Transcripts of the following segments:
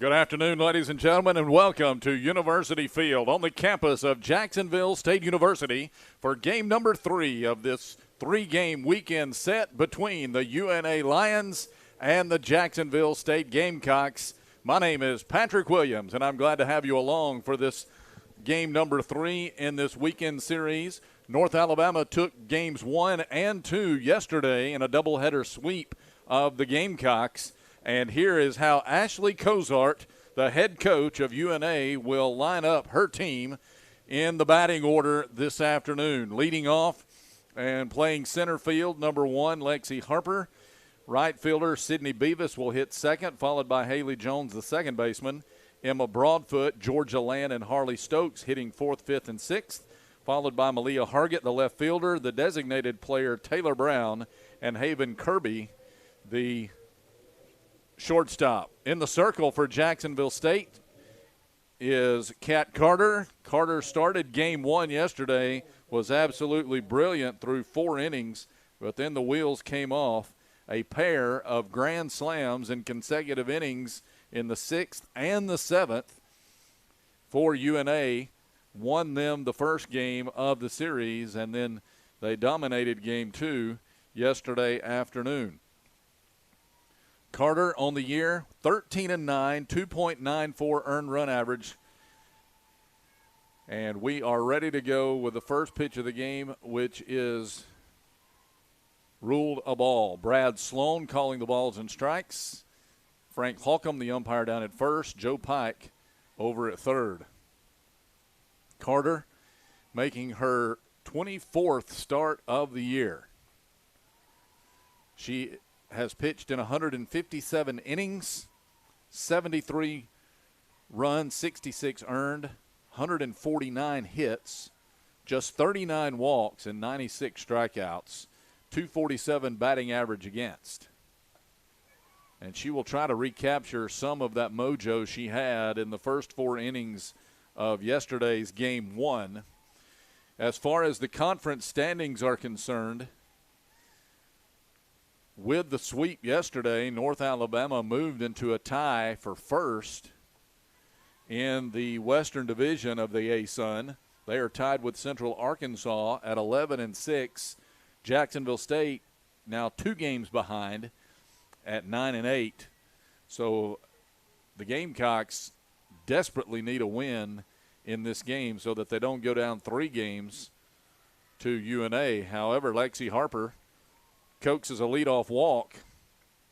Good afternoon, ladies and gentlemen, and welcome to University Field on the campus of Jacksonville State University for game number 3 of this 3-game weekend set between the UNA Lions and the Jacksonville State Gamecocks. My name is Patrick Williams, and I'm glad to have you along for this game number 3 in this weekend series. North Alabama took games 1 and 2 yesterday in a doubleheader sweep of the Gamecocks. And here is how Ashley Cozart, the head coach of UNA, will line up her team in the batting order this afternoon. Leading off and playing center field, number 1, Lexi Harper. Right fielder, Sydney Beavis will hit second, followed by Haley Jones, the second baseman. Emma Broadfoot, Georgia Land, and Harley Stokes hitting 4th, 5th, and 6th, followed by Malia Hargett, the left fielder, the designated player, Taylor Brown, and Haven Kirby, the shortstop. In the circle for Jacksonville State is Kat Carter. Carter started game 1 yesterday, was absolutely brilliant through 4 innings, but then the wheels came off. A pair of grand slams in consecutive innings in the 6th and the 7th for UNA, won them the first game of the series, and then they dominated game 2 yesterday afternoon. Carter on the year, 13-9, 2.94 earned run average. And we are ready to go with the first pitch of the game, which is ruled a ball. Brad Sloan calling the balls and strikes. Frank Holcomb, the umpire, down at first. Joe Pike over at third. Carter making her 24th start of the year. She has pitched in 157 innings, 73 runs, 66 earned, 149 hits, just 39 walks and 96 strikeouts, 247 batting average against. And she will try to recapture some of that mojo she had in the first 4 innings of yesterday's game 1. As far as the conference standings are concerned, with the sweep yesterday, North Alabama moved into a tie for first in the Western Division of the ASUN. They are tied with Central Arkansas at 11-6. Jacksonville State now 2 games behind at 9-8. So the Gamecocks desperately need a win in this game so that they don't go down 3 games to UNA. However, Lexi Harper coaxes a leadoff walk,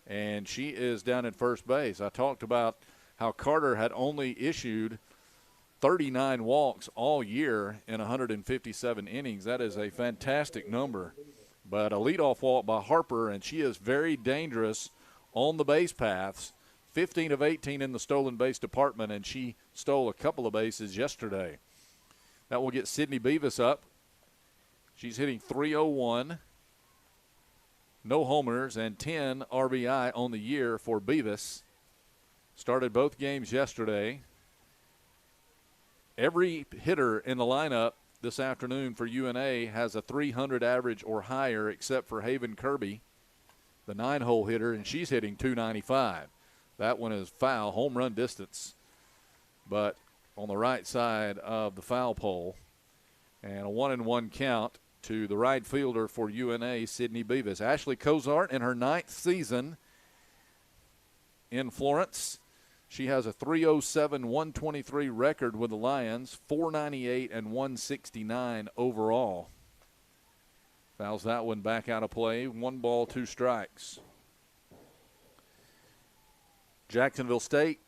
and she is down at first base. I talked about how Carter had only issued 39 walks all year in 157 innings. That is a fantastic number. But a leadoff walk by Harper, and she is very dangerous on the base paths. 15 of 18 in the stolen base department, and she stole a couple of bases yesterday. That will get Sydney Beavis up. She's hitting .301. No homers and 10 RBI on the year for Beavis. Started both games yesterday. Every hitter in the lineup this afternoon for UNA has a 300 average or higher except for Haven Kirby, the 9-hole hitter, and she's hitting .295. That one is foul, home run distance, but on the right side of the foul pole. And a 1-1 count to the right fielder for UNA, Sydney Beavis. Ashley Cozart in her 9th season in Florence. She has a .307, 123 record with the Lions, .498 and 169 overall. Fouls that one back out of play. 1 ball, 2 strikes. Jacksonville State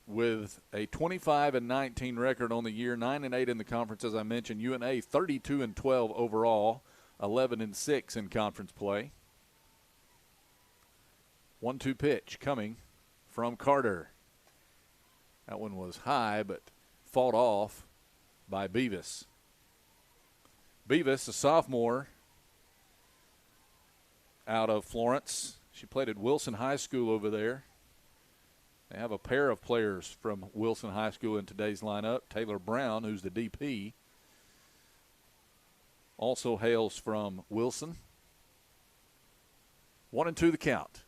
with a 25-19 record on the year, 9-8 in the conference, as I mentioned. UNA 32-12 overall, 11-6 in conference play. 1-2 pitch coming from Carter. That one was high, but fought off by Beavis. Beavis, a sophomore out of Florence. She played at Wilson High School over there. They have a pair of players from Wilson High School in today's lineup. Taylor Brown, who's the DP, also hails from Wilson. 1-2 the count.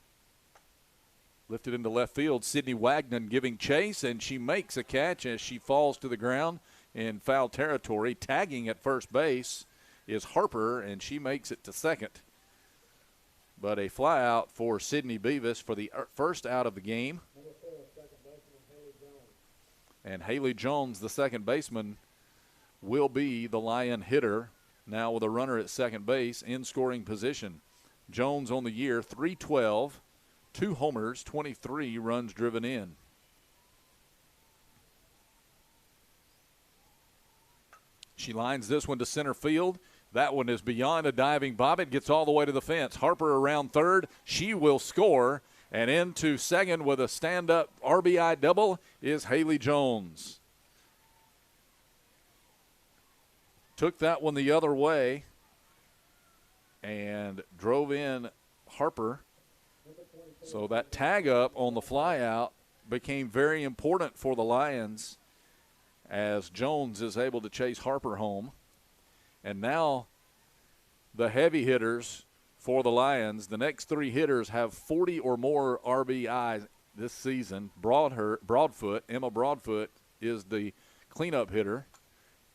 Lifted into left field, Sydney Wagnon giving chase, and she makes a catch as she falls to the ground in foul territory. Tagging at first base is Harper, and she makes it to second. But a fly out for Sydney Beavis for the first out of the game. And Haley Jones, the second baseman, will be the Lion hitter now with a runner at second base in scoring position. Jones on the year, .312, 2 homers, 23 runs driven in. She lines this one to center field. That one is beyond a diving bob. It gets all the way to the fence. Harper around third. She will score. And into second with a stand-up RBI double is Haley Jones. Took that one the other way and drove in Harper. So that tag up on the fly out became very important for the Lions as Jones is able to chase Harper home. And now the heavy hitters for the Lions, the next 3 hitters have 40 or more RBIs this season. Broadfoot, Emma Broadfoot is the cleanup hitter.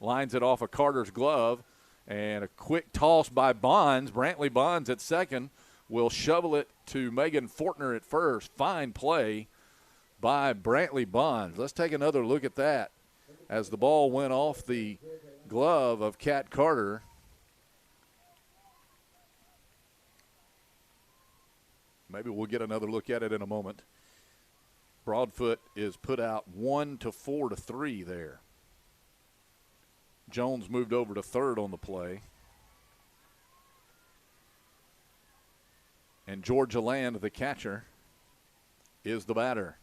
Lines it off of Carter's glove, and a quick toss by Bonds. Brantley Bonds at second will shovel it to Megan Fortner at first. Fine play by Brantley Bonds. Let's take another look at that as the ball went off the glove of Kat Carter. Maybe we'll get another look at it in a moment. Broadfoot is put out 1-4 to 3 there. Jones moved over to third on the play. And Georgia Land, the catcher, is the batter.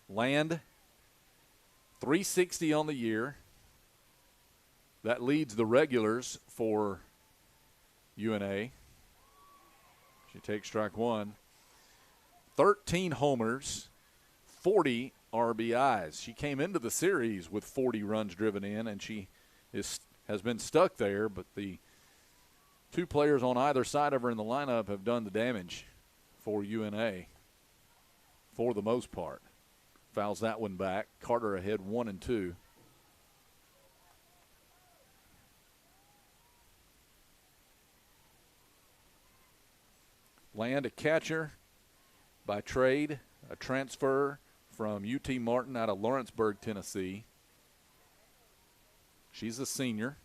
Land, .360 on the year. That leads the regulars for UNA. She takes strike one. 13 homers, 40 RBIs. She came into the series with 40 runs driven in, and she has been stuck there, but the 2 players on either side of her in the lineup have done the damage for UNA for the most part. Fouls that one back. Carter ahead 1-2. Land, a catcher by trade, a transfer from UT Martin out of Lawrenceburg, Tennessee. She's a senior.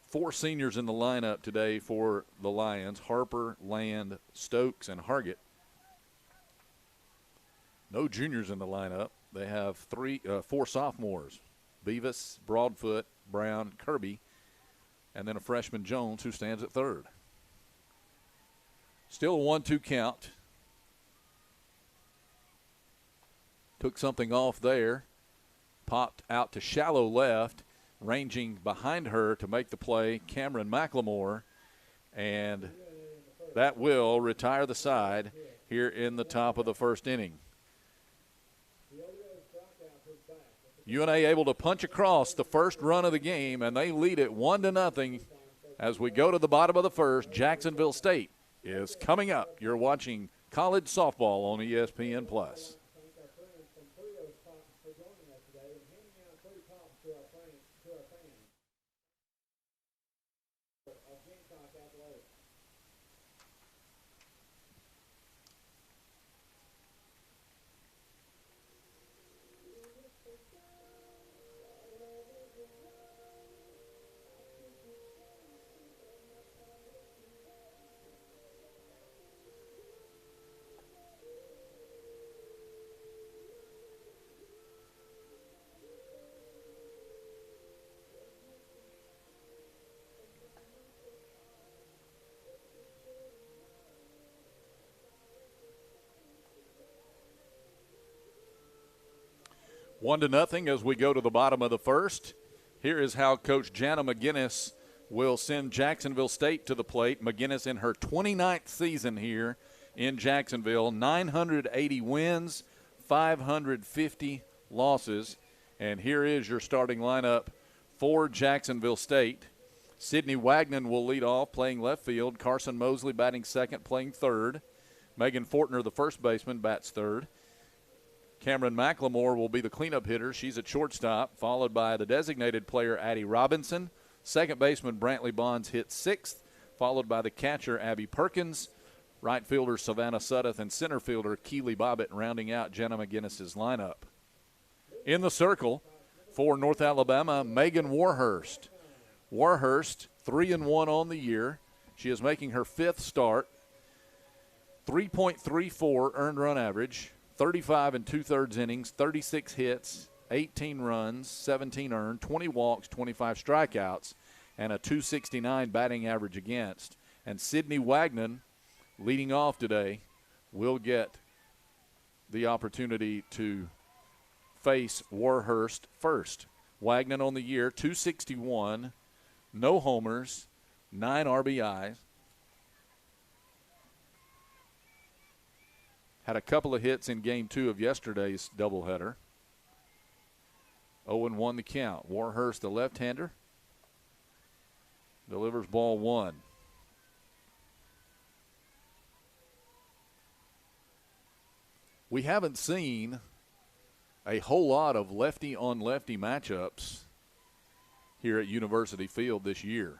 4 seniors in the lineup today for the Lions: Harper, Land, Stokes, and Hargett. No juniors in the lineup. They have 4 sophomores: Beavis, Broadfoot, Brown, Kirby, and then a freshman, Jones, who stands at third. Still a 1-2 count. Took something off there. Popped out to shallow left. Ranging behind her to make the play, Cameron McLemore. And that will retire the side here in the top of the first inning. UNA able to punch across the first run of the game, and they lead it 1-0 as we go to the bottom of the first. Jacksonville State is coming up. You're watching college softball on ESPN+. One to nothing as we go to the bottom of the first. Here is how Coach Jana McGinnis will send Jacksonville State to the plate. McGinnis in her 29th season here in Jacksonville, 980 wins, 550 losses. And here is your starting lineup for Jacksonville State. Sydney Wagnon will lead off, playing left field. Carson Mosley batting second, playing third. Megan Fortner, the first baseman, bats third. Cameron McLemore will be the cleanup hitter. She's at shortstop, followed by the designated player, Addie Robinson. Second baseman, Brantley Bonds, hits sixth, followed by the catcher, Abby Perkins. Right fielder, Savannah Suddeth, and center fielder, Keely Bobbitt, rounding out Jenna McGinnis's lineup. In the circle for North Alabama, Megan Warhurst. Warhurst, 3-1 on the year. She is making her fifth start. 3.34 earned run average, 35 2/3 innings, 36 hits, 18 runs, 17 earned, 20 walks, 25 strikeouts, and a .269 batting average against. And Sydney Wagnon, leading off today, will get the opportunity to face Warhurst first. Wagnon on the year, .261, no homers, 9 RBIs. Had a couple of hits in Game 2 of yesterday's doubleheader. 0-1 the count. Warhurst, the left-hander, delivers ball one. We haven't seen a whole lot of lefty-on-lefty matchups here at University Field this year.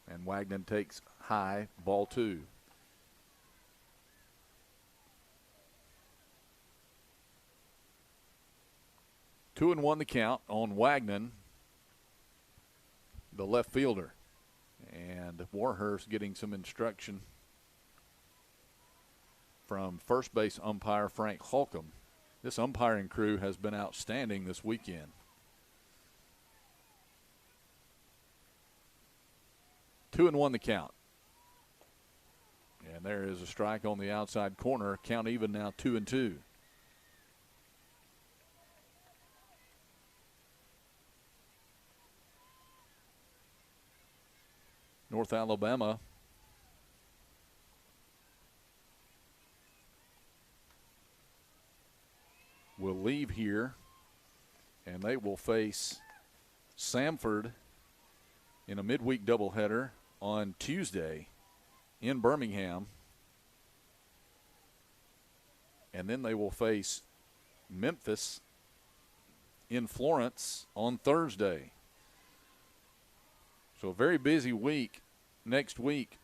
And Wagnon takes high, ball two. Two and one the count on Wagnon, the left fielder. And Warhurst getting some instruction from first base umpire Frank Holcomb. This umpiring crew has been outstanding this weekend. 2-1 the count. And there is a strike on the outside corner. Count even now, 2-2. North Alabama will leave here, and they will face Samford in a midweek doubleheader on Tuesday in Birmingham. And then they will face Memphis in Florence on Thursday. So a very busy week next week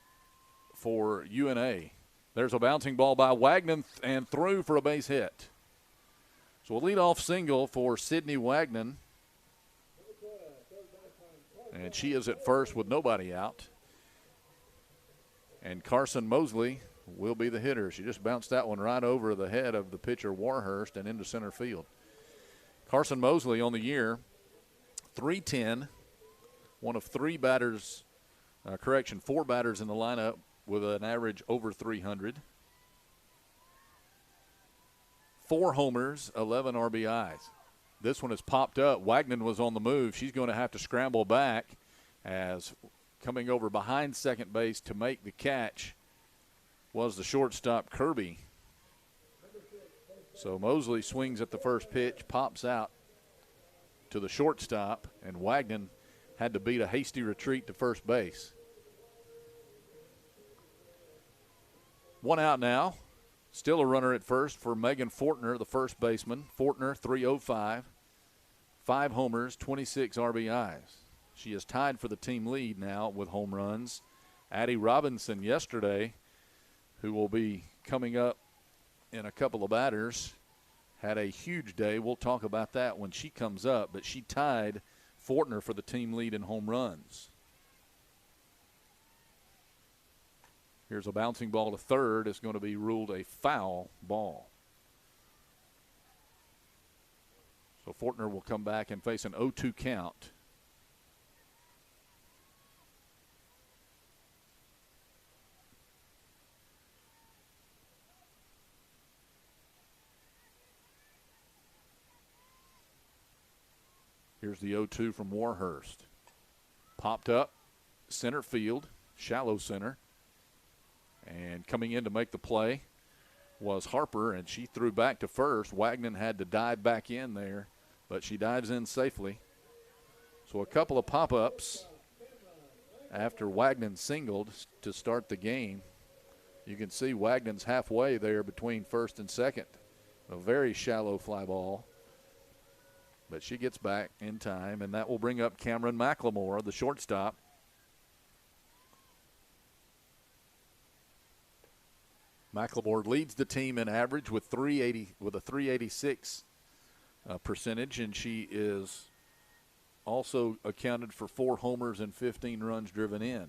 for UNA. There's a bouncing ball by Wagnon and through for a base hit. So a leadoff single for Sydney Wagnon. And she is at first with nobody out. And Carson Mosley will be the hitter. She just bounced that one right over the head of the pitcher Warhurst and into center field. Carson Mosley on the year, .310, one of four batters in the lineup with an average over 300. 4 homers, 11 RBIs. This one has popped up. Wagnon was on the move. She's going to have to scramble back as coming over behind second base to make the catch was the shortstop Kirby. So Mosley swings at the first pitch, pops out to the shortstop, and Wagnon had to beat a hasty retreat to first base. One out now. Still a runner at first for Megan Fortner, the first baseman. Fortner, .305, 5 homers, 26 RBIs. She is tied for the team lead now with home runs. Addie Robinson yesterday, who will be coming up in a couple of batters, had a huge day. We'll talk about that when she comes up, but she tied Fortner for the team lead in home runs. Here's a bouncing ball to third. It's going to be ruled a foul ball. So Fortner will come back and face an 0-2 count. Here's the 0-2 from Warhurst. Popped up, center field, shallow center. And coming in to make the play was Harper, and she threw back to first. Wagnon had to dive back in there but she dives in safely. So a couple of pop-ups after Wagnon singled to start the game. You can see Wagnon's halfway there between first and second. A very shallow fly ball. But she gets back in time, and that will bring up Cameron McLemore, the shortstop. McLemore leads the team in average with a 386 percentage, and she is also accounted for 4 homers and 15 runs driven in.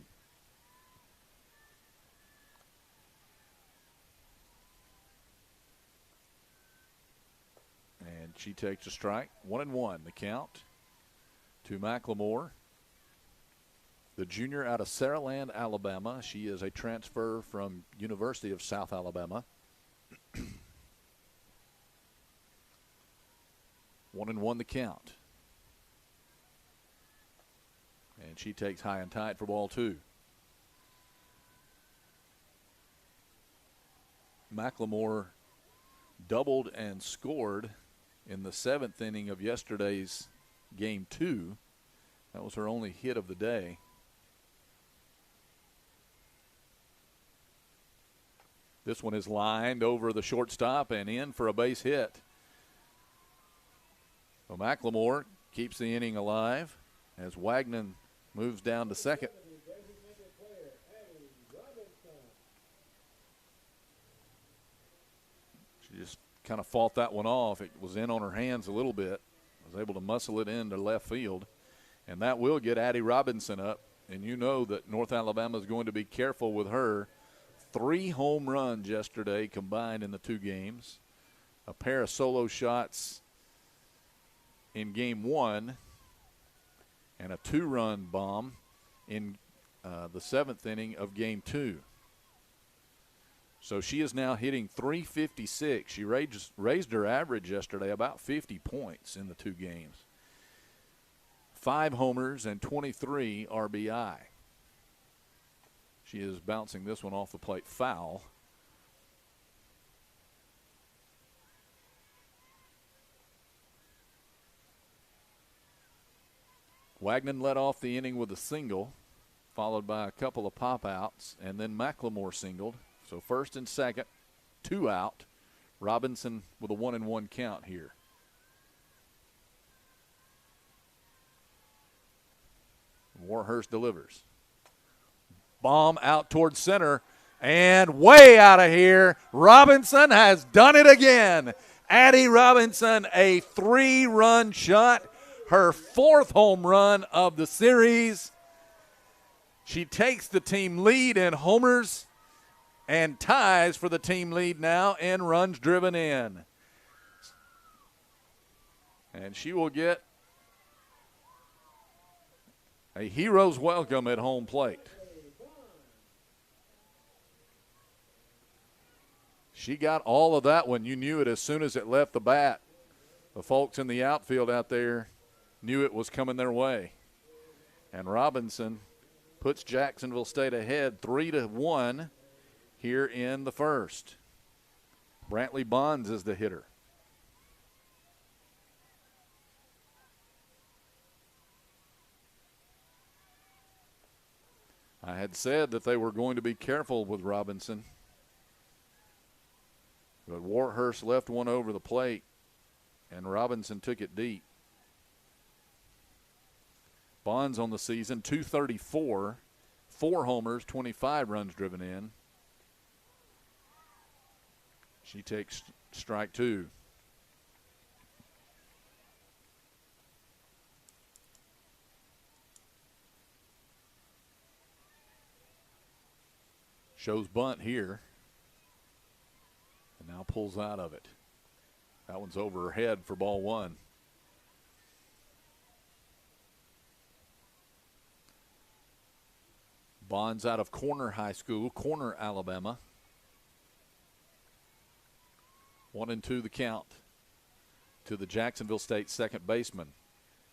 And she takes a strike. 1-1 the count to McLemore, the junior out of Saraland, Alabama. She is a transfer from University of South Alabama. 1-1 the count. And she takes high and tight for ball 2. McLemore doubled and scored in the 7th inning of yesterday's game 2. That was her only hit of the day. This one is lined over the shortstop and in for a base hit. So McLemore keeps the inning alive as Wagnon moves down to second. She just kind of fought that one off. It was in on her hands a little bit. Was able to muscle it into left field. And that will get Addie Robinson up. And you know that North Alabama is going to be careful with her. 3 home runs yesterday combined in the 2 games. A pair of solo shots in game 1 and a 2-run bomb in the 7th inning of game 2. So she is now hitting .356. She raised her average yesterday about 50 points in the 2 games. 5 homers and 23 RBI. She is bouncing this one off the plate foul. Wagnon led off the inning with a single, followed by a couple of pop-outs, and then McLemore singled. So first and second, 2 out. Robinson with a 1-1 count here. Warhurst delivers. Bomb out towards center, and way out of here. Robinson has done it again. Addie Robinson, a 3-run shot, her 4th home run of the series. She takes the team lead in homers and ties for the team lead now in runs driven in. And she will get a hero's welcome at home plate. She got all of that one. You knew it as soon as it left the bat. The folks in the outfield out there knew it was coming their way. And Robinson puts Jacksonville State ahead 3-1 here in the first. Brantley Bonds is the hitter. I had said that they were going to be careful with Robinson. But Warhurst left one over the plate, and Robinson took it deep. Bonds on the season, .234, 4 homers, 25 runs driven in. She takes strike 2. Shows bunt here. And now pulls out of it. That one's over her head for ball 1. Bonds out of Corner High School, Corner, Alabama. 1-2 the count to the Jacksonville State second baseman,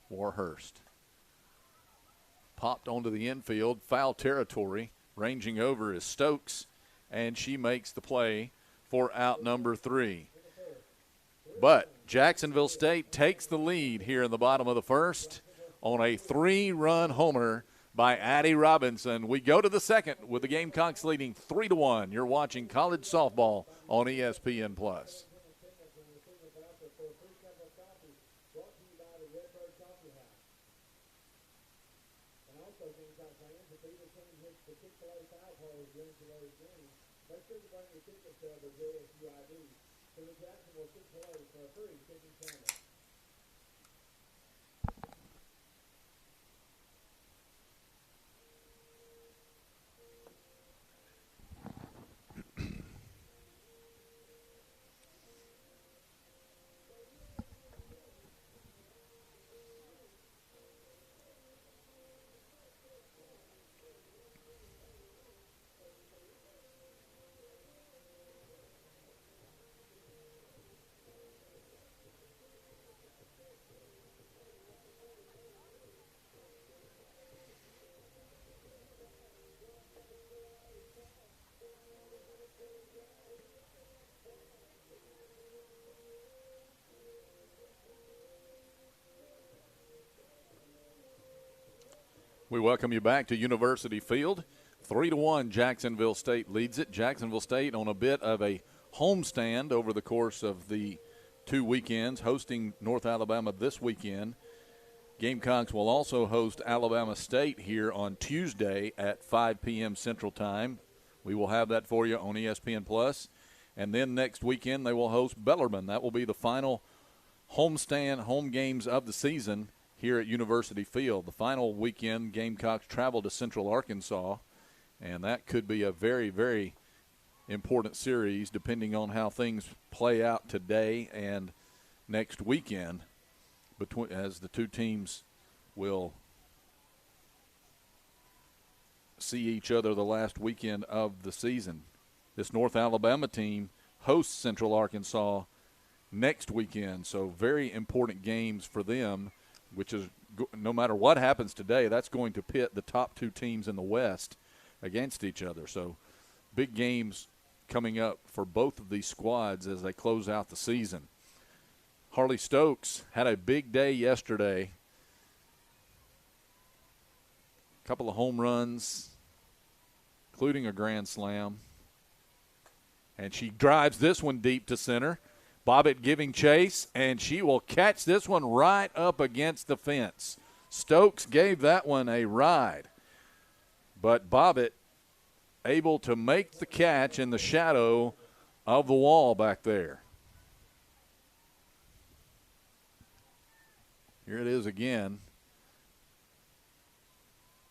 Warhurst. Popped onto the infield, foul territory. Ranging over is Stokes, and she makes the play for out number 3. But Jacksonville State takes the lead here in the bottom of the first on a 3-run homer by Addie Robinson. We go to the second with the Gamecocks leading 3-1. You're watching college softball on ESPN+. We welcome you back to University Field. 3-1, Jacksonville State leads it. Jacksonville State on a bit of a homestand over the course of the 2 weekends, hosting North Alabama this weekend. Gamecocks will also host Alabama State here on Tuesday at 5 p.m. Central Time. We will have that for you on ESPN+. And then next weekend they will host Bellarmine. That will be the final homestand, home games of the season here at University Field. The final weekend, Gamecocks travel to Central Arkansas, and that could be a very, very important series depending on how things play out today and next weekend, as the two teams will see each other the last weekend of the season. This North Alabama team hosts Central Arkansas next weekend, so very important games for them, which is, no matter what happens today, that's going to pit the top 2 teams in the West against each other. So big games coming up for both of these squads as they close out the season. Harley Stokes had a big day yesterday. A couple of home runs, including a grand slam. And she drives this one deep to center. Bobbitt giving chase, and she will catch this one right up against the fence. Stokes gave that one a ride, but Bobbitt able to make the catch in the shadow of the wall back there. Here it is again,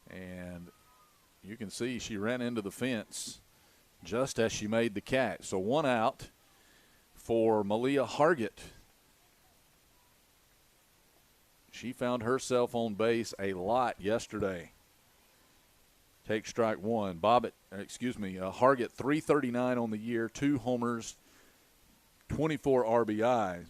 and you can see she ran into the fence just as she made the catch. So 1 out for Malia Hargett. She found herself on base a lot yesterday. Take strike 1. Hargett, 339 on the year, 2 homers, 24 RBIs.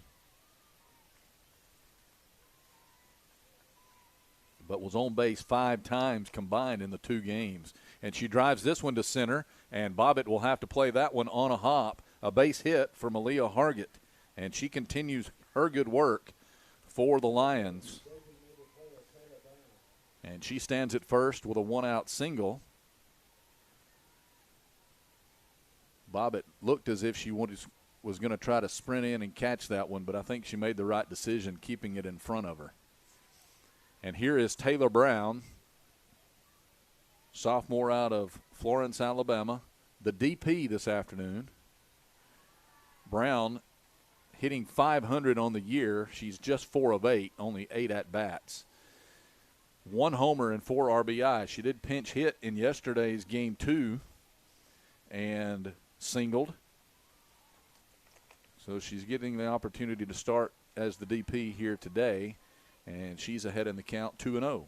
But was on base 5 times combined in the 2 games. And she drives this one to center, and Bobbitt will have to play that one on a hop. A base hit for Malia Hargett, and she continues her good work for the Lions. And she stands at first with a 1-out single. Bobbitt looked as if she was going to try to sprint in and catch that one, but I think she made the right decision keeping it in front of her. And here is Taylor Brown, sophomore out of Florence, Alabama, the DP this afternoon. Brown hitting .500 on the year. She's just 4 of 8, only 8 at-bats. 1 homer and 4 RBI. She did pinch hit in yesterday's game 2 and singled. So she's getting the opportunity to start as the DP here today, and she's ahead in the count 2-0.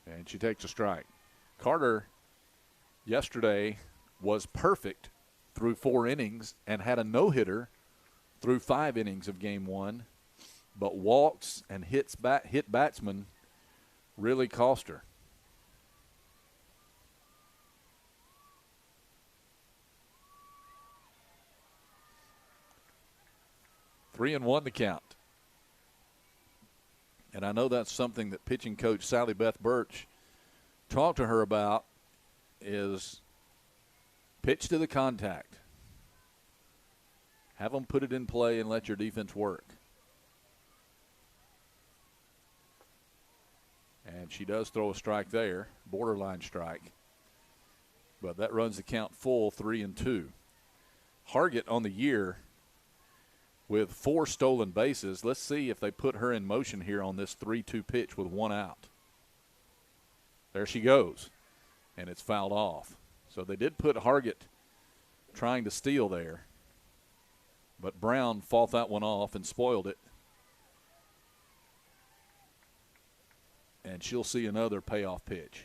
And she takes a strike. Carter yesterday was perfect through 4 innings and had a no-hitter through 5 innings of game 1, but walks and hit batsmen really cost her. Three and 1 the count. And I know that's something that pitching coach Sally Beth Birch talked to her about, is pitch to the contact. Have them put it in play and let your defense work. And she does throw a strike there, borderline strike. But that runs the count full, 3 and 2. Hargett on the year with 4 stolen bases. Let's see if they put her in motion here on this 3-2 pitch with 1 out. There she goes, and it's fouled off. So they did put Hargett trying to steal there, but Brown fought that one off and spoiled it. And she'll see another payoff pitch.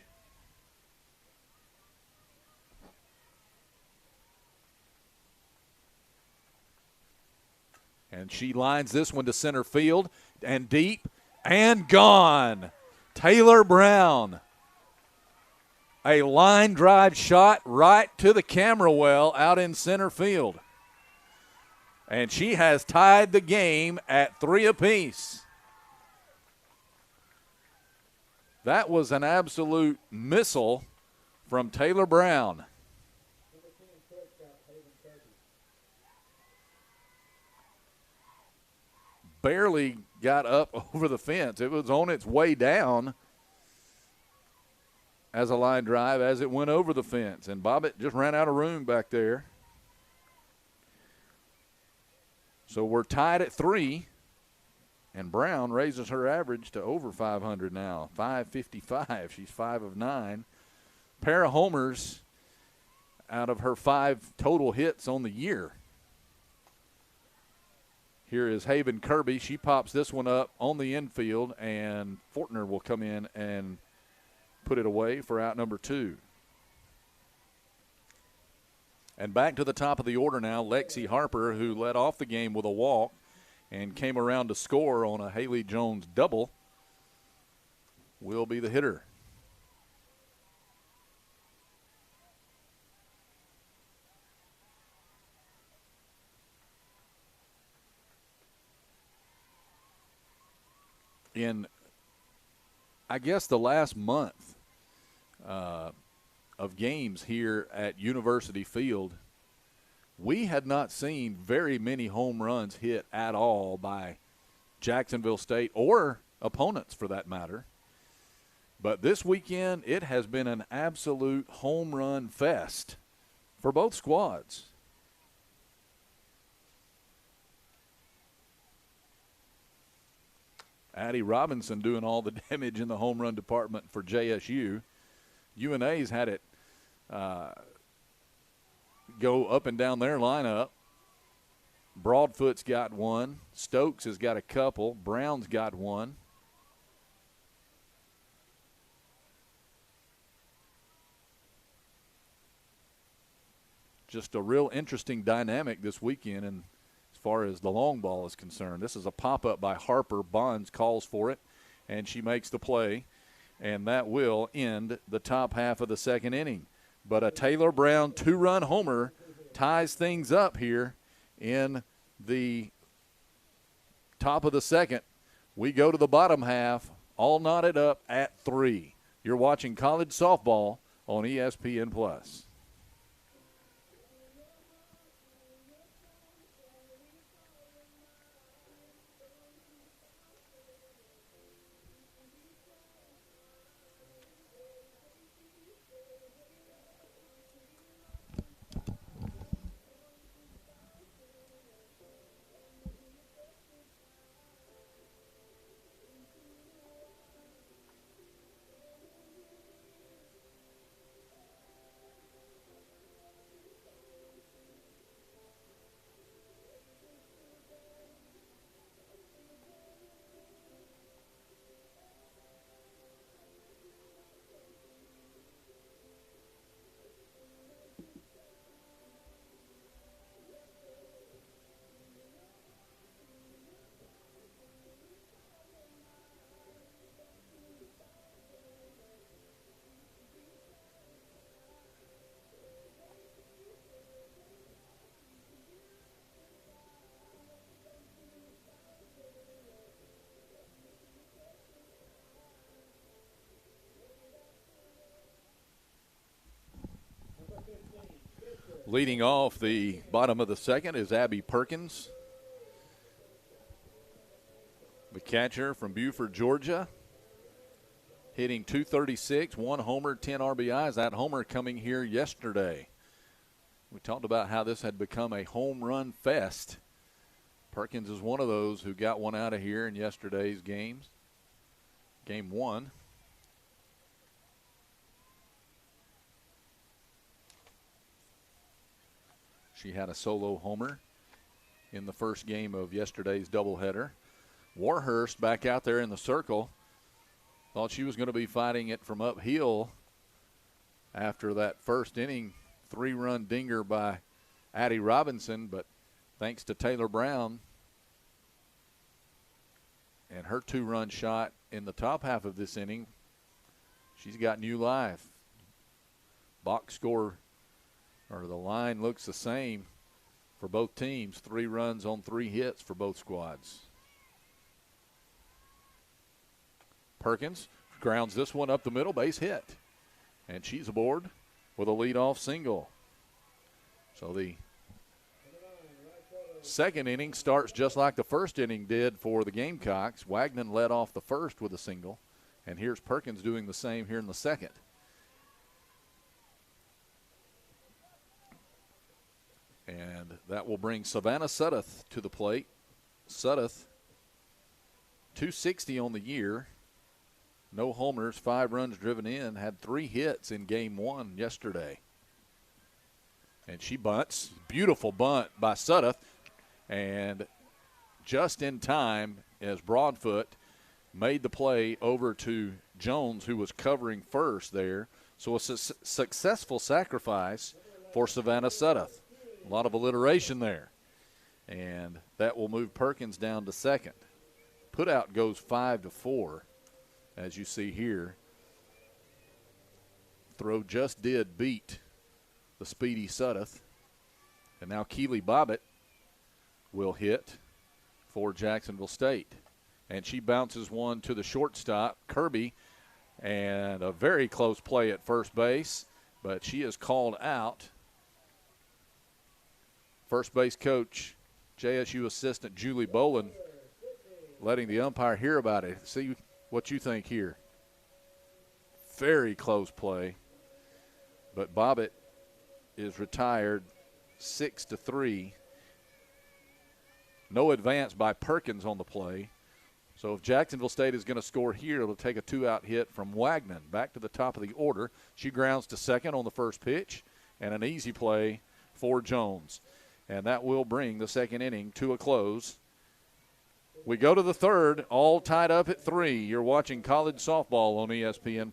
And she lines this one to center field and deep and gone. Taylor Brown. A line drive shot right to the camera well out in center field. And she has tied the game at 3 apiece. That was an absolute missile from Taylor Brown. Barely got up over the fence. It was on its way down as a line drive as it went over the fence. And Bobbitt just ran out of room back there. So we're tied at 3. And Brown raises her average to over 500 now, 555. She's 5 of 9. Pair of homers out of her 5 total hits on the year. Here is Haven Kirby. She pops this one up on the infield, and Fortner will come in and put it away for out number 2. And back to the top of the order now, Lexi Harper, who led off the game with a walk and came around to score on a Haley Jones double, will be the hitter. In, I guess, the last month of games here at University Field, we had not seen very many home runs hit at all by Jacksonville State or opponents for that matter. But this weekend, it has been an absolute home run fest for both squads. Addie Robinson doing all the damage in the home run department for JSU. UNA's had it go up and down their lineup. Broadfoot's got one. Stokes has got a couple. Brown's got one. Just a real interesting dynamic this weekend, and as far as the long ball is concerned. This is a pop-up by Harper. Bonds calls for it, and she makes the play, and that will end the top half of the second inning. But a Taylor Brown 2-run homer ties things up here in the top of the second. We go to the bottom half, all knotted up at 3. You're watching college softball on ESPN+. Leading off the bottom of the second is Abby Perkins, the catcher from Buford, Georgia, hitting .236, 1 homer, 10 RBIs. That homer coming here yesterday. We talked about how this had become a home run fest. Perkins is one of those who got one out of here in yesterday's games. Game 1. She had a solo homer in the first game of yesterday's doubleheader. Warhurst back out there in the circle. Thought she was going to be fighting it from uphill after that first inning 3-run dinger by Addie Robinson, but thanks to Taylor Brown and her 2-run shot in the top half of this inning, she's got new life. Box score, or the line, looks the same for both teams. 3 runs on 3 hits for both squads. Perkins grounds this one up the middle, base hit. And she's aboard with a leadoff single. So the second inning starts just like the first inning did for the Gamecocks. Wagnon led off the first with a single. And here's Perkins doing the same here in the second. And that will bring Savannah Suddeth to the plate. Suddeth, .260 on the year. No homers, 5 runs driven in. Had 3 hits in game 1 yesterday. And she bunts. Beautiful bunt by Suddeth. And just in time as Broadfoot made the play over to Jones, who was covering first there. So a successful sacrifice for Savannah Suddeth. A lot of alliteration there. And that will move Perkins down to second. Putout goes 5-4, as you see here. Throw just did beat the speedy Suddeth. And now Keely Bobbitt will hit for Jacksonville State. And she bounces one to the shortstop, Kirby, and a very close play at first base, but she is called out. First base coach, JSU assistant Julie Boland, letting the umpire hear about it. See what you think here. Very close play, but Bobbitt is retired 6-3. No advance by Perkins on the play. So if Jacksonville State is going to score here, it'll take a 2-out hit from Wagnon. Back to the top of the order. She grounds to second on the first pitch, and an easy play for Jones. And that will bring the second inning to a close. We go to the third, all tied up at 3. You're watching college softball on ESPN+.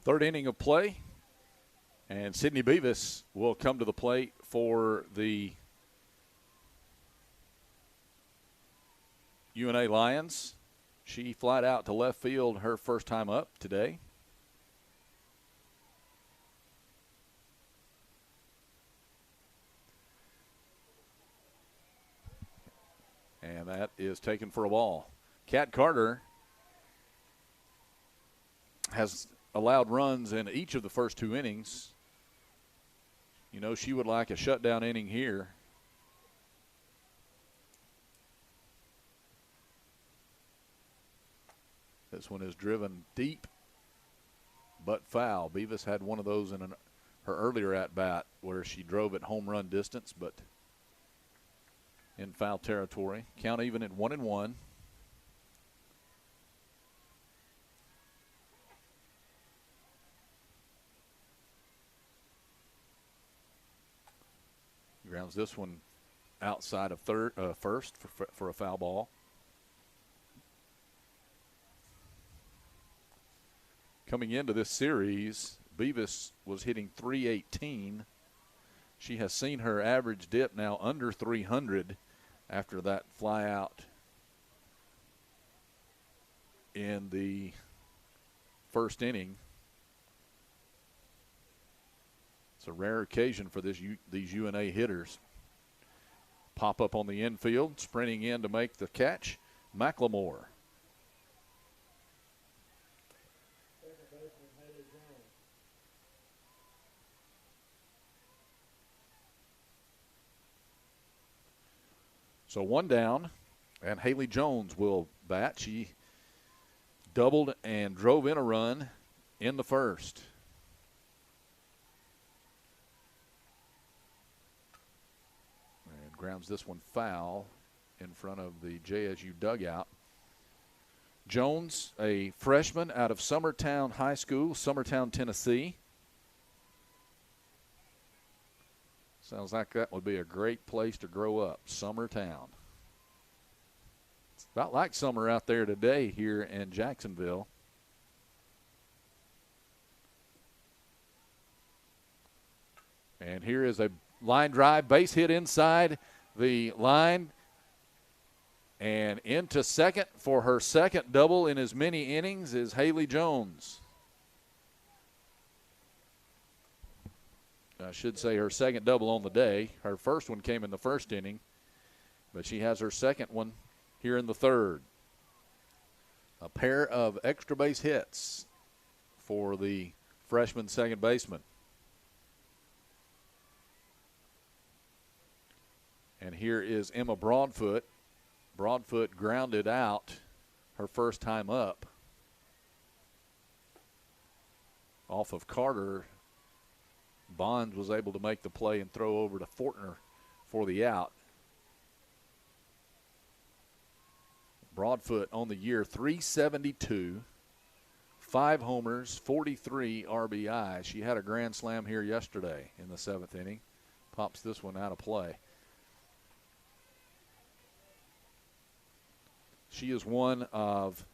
Third inning of play, and Sydney Beavis will come to the plate for the UNA Lions. She flied out to left field her first time up today. And that is taken for a ball. Kat Carter has allowed runs in each of the first 2 innings. You know, she would like a shutdown inning here. This one is driven deep but foul. Beavis had one of those in her earlier at-bat where she drove at home run distance, but in foul territory. Count even at 1-1. Grounds this one outside of first for a foul ball. Coming into this series, Beavis was hitting .318. She has seen her average dip now under 300 after that fly out in the first inning. It's a rare occasion for these UNA hitters. Pop up on the infield, sprinting in to make the catch, McLemore. So one down, and Haley Jones will bat. She doubled and drove in a run in the first. And grounds this one foul in front of the JSU dugout. Jones, a freshman out of Summertown High School, Summertown, Tennessee. Sounds like that would be a great place to grow up, Summertown. It's about like summer out there today here in Jacksonville. And here is a line drive, base hit inside the line and into second for her second double in as many innings is Haley Jones. I should say her second double on the day. Her first one came in the first inning, but she has her second one here in the third. A pair of extra base hits for the freshman second baseman. And here is Emma Broadfoot. Broadfoot grounded out her first time up off of Carter. Bonds was able to make the play and throw over to Fortner for the out. Broadfoot on the year, 372, 5 homers, 43 RBI. She had a grand slam here yesterday in the 7th inning. Pops this one out of play. She is one of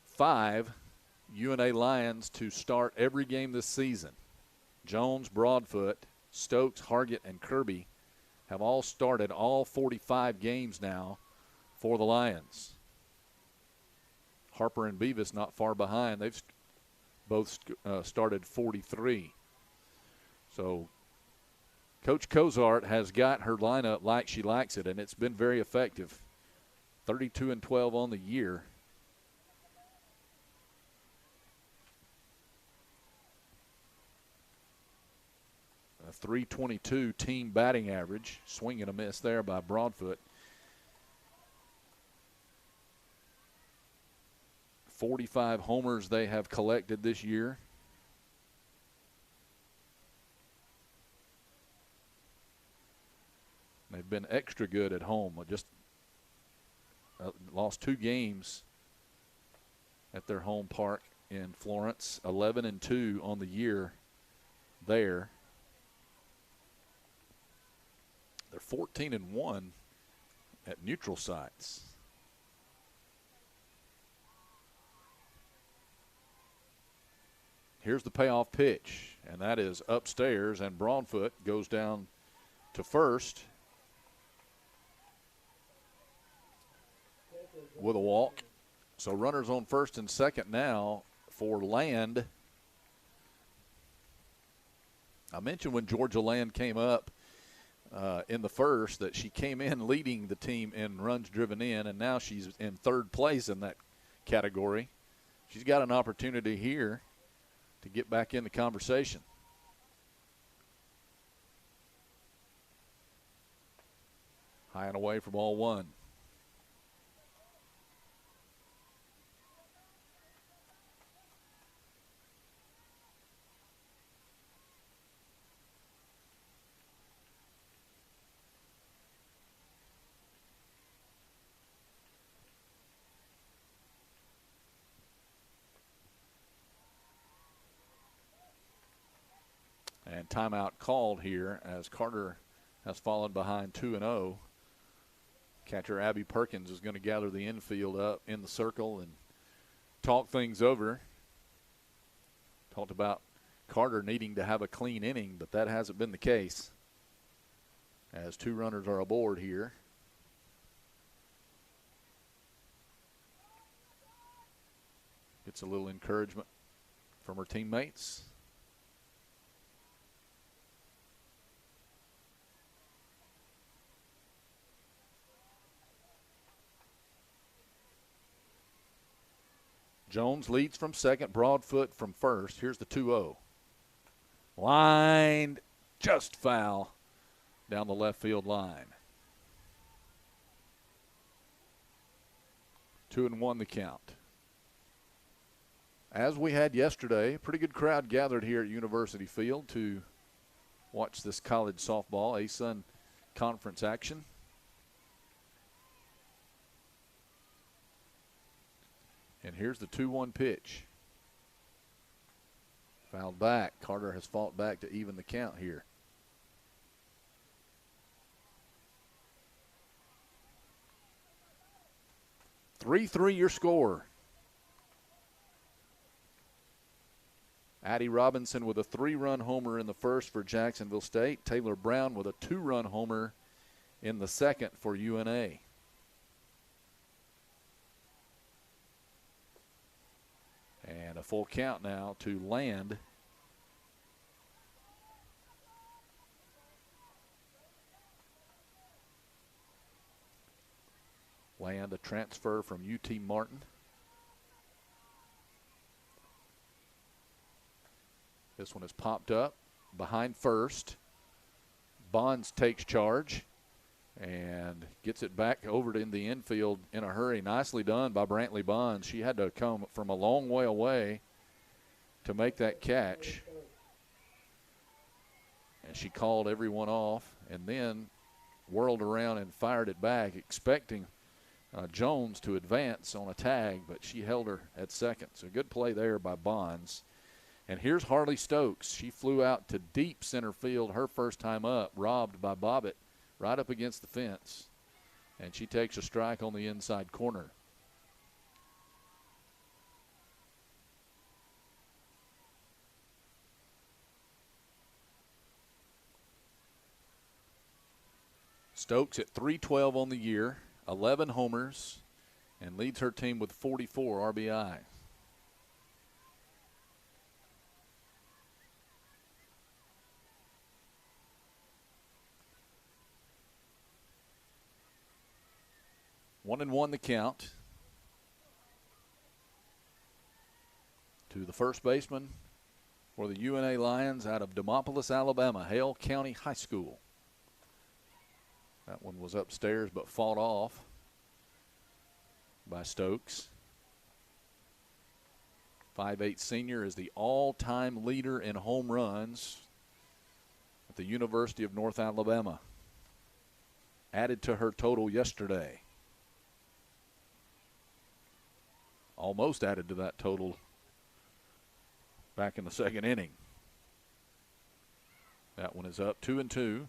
5 UNA Lions to start every game this season. Jones, Broadfoot, Stokes, Hargett, and Kirby have all started all 45 games now for the Lions. Harper and Beavis not far behind. They've both started 43. So Coach Cozart has got her lineup like she likes it, and it's been very effective. 32-12 on the year. A .322 team batting average. Swing and a miss there by Broadfoot. 45 homers they have collected this year. They've been extra good at home. Just lost 2 games at their home park in Florence. 11-2 on the year there. They're 14-1 at neutral sites. Here's the payoff pitch, and that is upstairs, and Broadfoot goes down to first with a walk. So runners on first and second now for Land. I mentioned when Georgia Land came up in the first that she came in leading the team in runs driven in, and now she's in third place in that category. She's got an opportunity here to get back in the conversation. High and away from ball one. And timeout called here as Carter has fallen behind 2-0. Catcher Abby Perkins is going to gather the infield up in the circle and talk things over. Talked about Carter needing to have a clean inning, but that hasn't been the case as two runners are aboard here. Gets a little encouragement from her teammates. Jones leads from second, Broadfoot from first. Here's the 2-0. Lined just foul down the left field line. 2-1 the count. As we had yesterday, a pretty good crowd gathered here at University Field to watch this college softball ASUN conference action. And here's the 2-1 pitch. Fouled back. Carter has fought back to even the count here. Three your score. Addie Robinson with a 3-run homer in the first for Jacksonville State. Taylor Brown with a 2-run homer in the second for UNA. And a full count now to Land. Land, a transfer from UT Martin. This one has popped up behind first. Bonds takes charge and gets it back over in the infield in a hurry. Nicely done by Brantley Bonds. She had to come from a long way away to make that catch. And she called everyone off and then whirled around and fired it back, expecting Jones to advance on a tag, but she held her at second. So good play there by Bonds. And here's Harley Stokes. She flew out to deep center field her first time up, robbed by Bobbitt right up against the fence. And she takes a strike on the inside corner. Stokes at .312 on the year, 11 homers, and leads her team with 44 RBI. One and one the count to the first baseman for the UNA Lions out of Demopolis, Alabama, Hale County High School. That one was upstairs but fought off by Stokes. 5'8" senior is the all-time leader in home runs at the University of North Alabama. Added to her total yesterday. Almost added to that total back in the second inning. That one is up 2-2.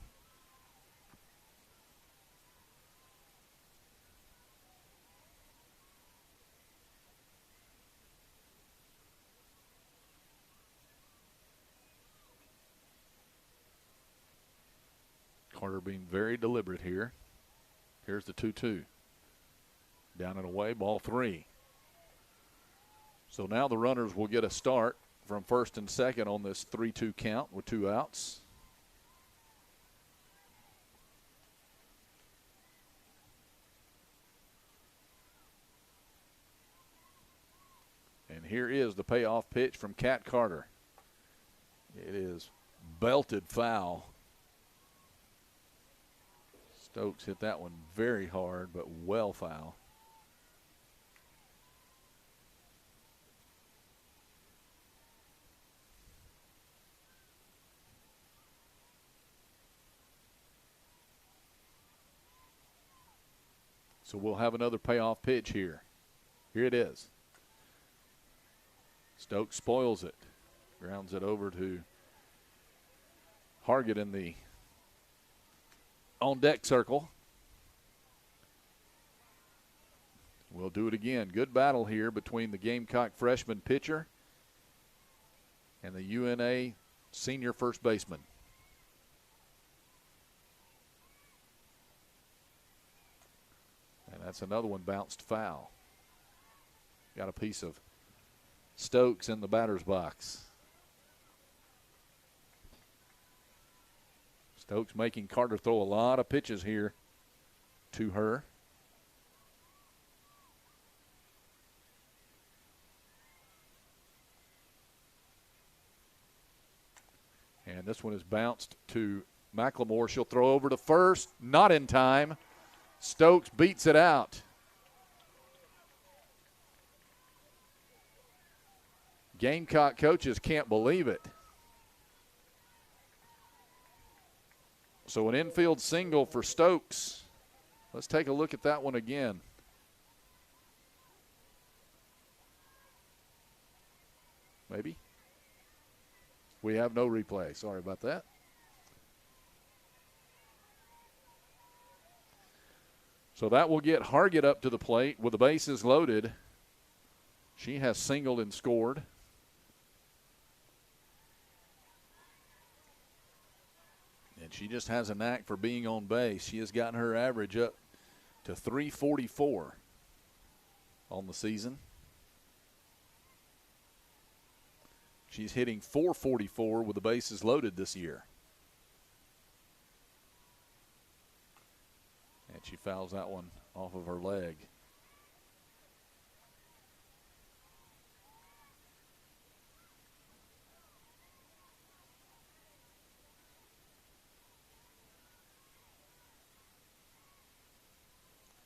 Carter being very deliberate here. Here's the 2-2. Down and away, ball 3. So now the runners will get a start from first and second on this 3-2 count with 2 outs. here is the payoff pitch from Kat Carter. It is belted foul. Stokes hit that one very hard, but well foul. So we'll have another payoff pitch here. Here it is. Stokes spoils it. Grounds it over to Hargett in the on-deck circle. We'll do it again. Good battle here between the Gamecock freshman pitcher and the UNA senior first baseman. And that's another one bounced foul. Got a piece of Stokes in the batter's box. Stokes making Carter throw a lot of pitches here to her. And this one is bounced to McLemore. She'll throw over to first. Not in time. Stokes beats it out. Gamecock coaches can't believe it. So an infield single for Stokes. Let's take a look at that one again. Maybe. We have no replay. Sorry about that. So that will get Hargett up to the plate with the bases loaded. She has singled and scored. And she just has a knack for being on base. She has gotten her average up to 344 on the season. She's hitting 444 with the bases loaded this year. And she fouls that one off of her leg.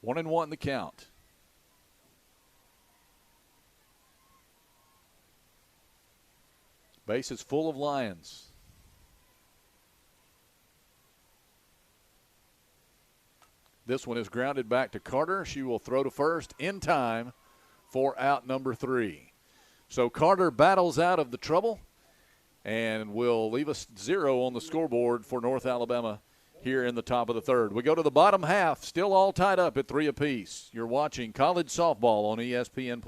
One and one the count. Base is full of Lions. This one is grounded back to Carter. She will throw to first in time for out number 3. So Carter battles out of the trouble and will leave us 0 on the scoreboard for North Alabama here in the top of the third. We go to the bottom half, still all tied up at 3 apiece. You're watching college softball on ESPN+.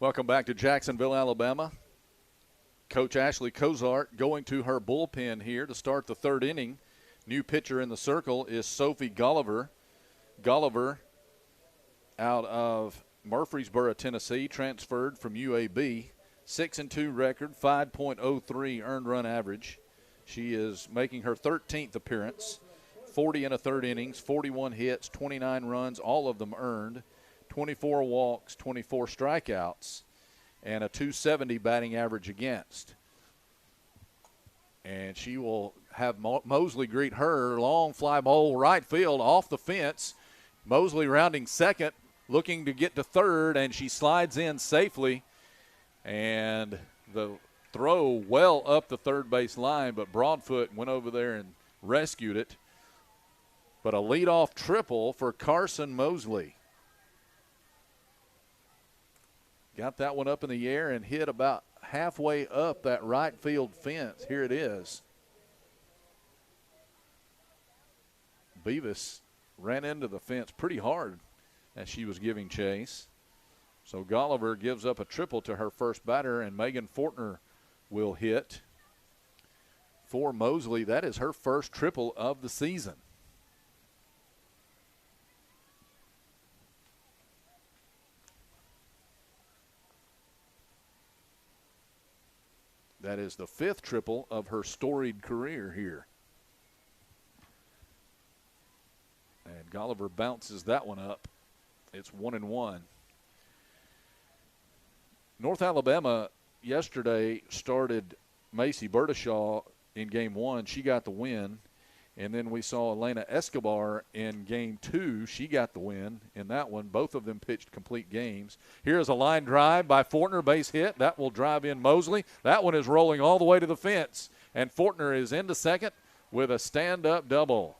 Welcome back to Jacksonville, Alabama. Coach Ashley Cozart going to her bullpen here to start the third inning. New pitcher in the circle is Sophie Golliver. Golliver out of Murfreesboro, Tennessee, transferred from UAB. 6-2 record, 5.03 earned run average. She is making her 13th appearance 40 in a third innings, 41 hits, 29 runs, all of them earned, 24 walks, 24 strikeouts, and a 270 batting average against. And she will have Mosley greet her. Long fly ball right field off the fence. Mosley rounding second, looking to get to third, and she slides in safely. And the throw well up the third base line, but Broadfoot went over there and rescued it. But a leadoff triple for Carson Mosley. Got that one up in the air and hit about halfway up that right field fence. Here it is. Beavis ran into the fence pretty hard as she was giving chase. So Golliver gives up a triple to her first batter, and Megan Fortner will hit for Mosley. That is her first triple of the season. That is the fifth triple of her storied career here. And Golliver bounces that one up. It's 1-1. North Alabama yesterday started Macy Bertishaw in game one. She got the win. And then we saw Elena Escobar in game two. She got the win in that one. Both of them pitched complete games. Here's a line drive by Fortner, base hit. That will drive in Mosley. That one is rolling all the way to the fence. And Fortner is into second with a stand-up double.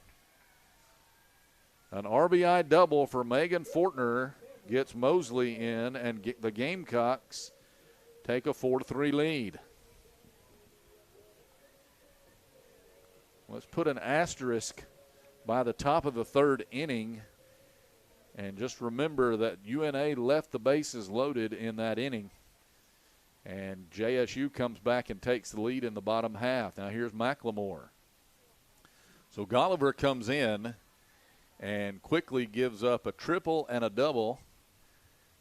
An RBI double for Megan Fortner gets Mosley in, and the Gamecocks take a 4-3 lead. Let's put an asterisk by the top of the third inning. And just remember that UNA left the bases loaded in that inning. And JSU comes back and takes the lead in the bottom half. Now here's McLemore. So Golliver comes in and quickly gives up a triple and a double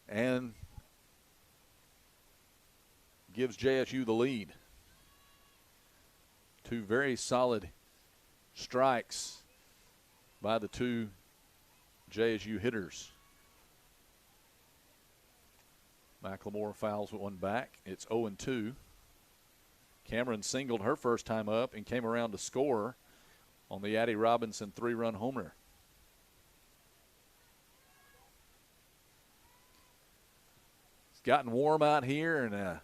and gives JSU the lead. Two very solid strikes by the two JSU hitters. McLemore fouls one back. It's 0-2. Cameron singled her first time up and came around to score on the Addie Robinson 3-run homer. It's gotten warm out here, and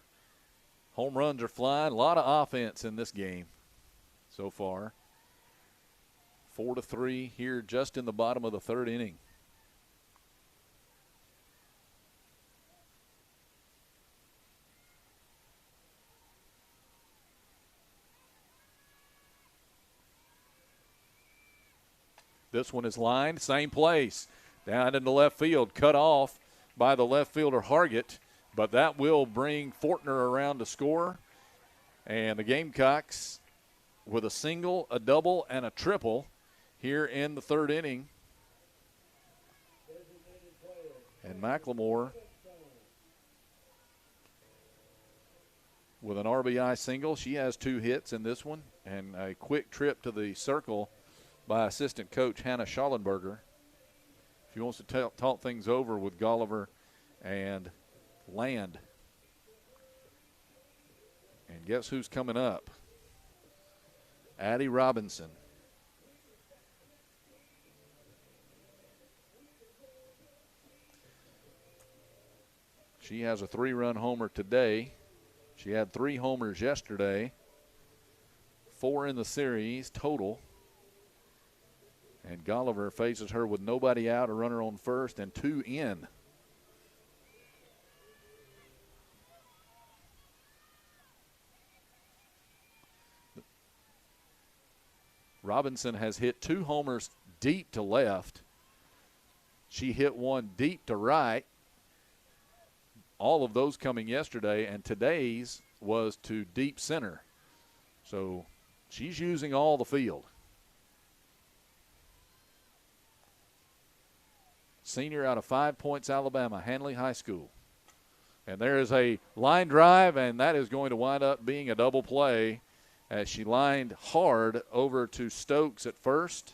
home runs are flying. A lot of offense in this game so far. 4-3 here just in the bottom of the third inning. This one is lined, same place. Down into left field, cut off by the left fielder Hargett, but that will bring Fortner around to score. And the Gamecocks with a single, a double, and a triple here in the third inning. And McLemore with an RBI single. She has 2 hits in this one, and a quick trip to the circle by assistant coach Hannah Schallenberger. She wants to talk things over with Golliver and Land. And guess who's coming up? Addie Robinson. She has a 3-run homer today. She had 3 homers yesterday. 4 in the series total. And Golliver faces her with nobody out, a runner on first, and 2 in. Robinson has hit 2 homers deep to left. She hit 1 deep to right. All of those coming yesterday, and today's was to deep center. So she's using all the field. Senior out of 5 Points, Alabama, Hanley High School. And there is a line drive, and that is going to wind up being a double play as she lined hard over to Stokes at first.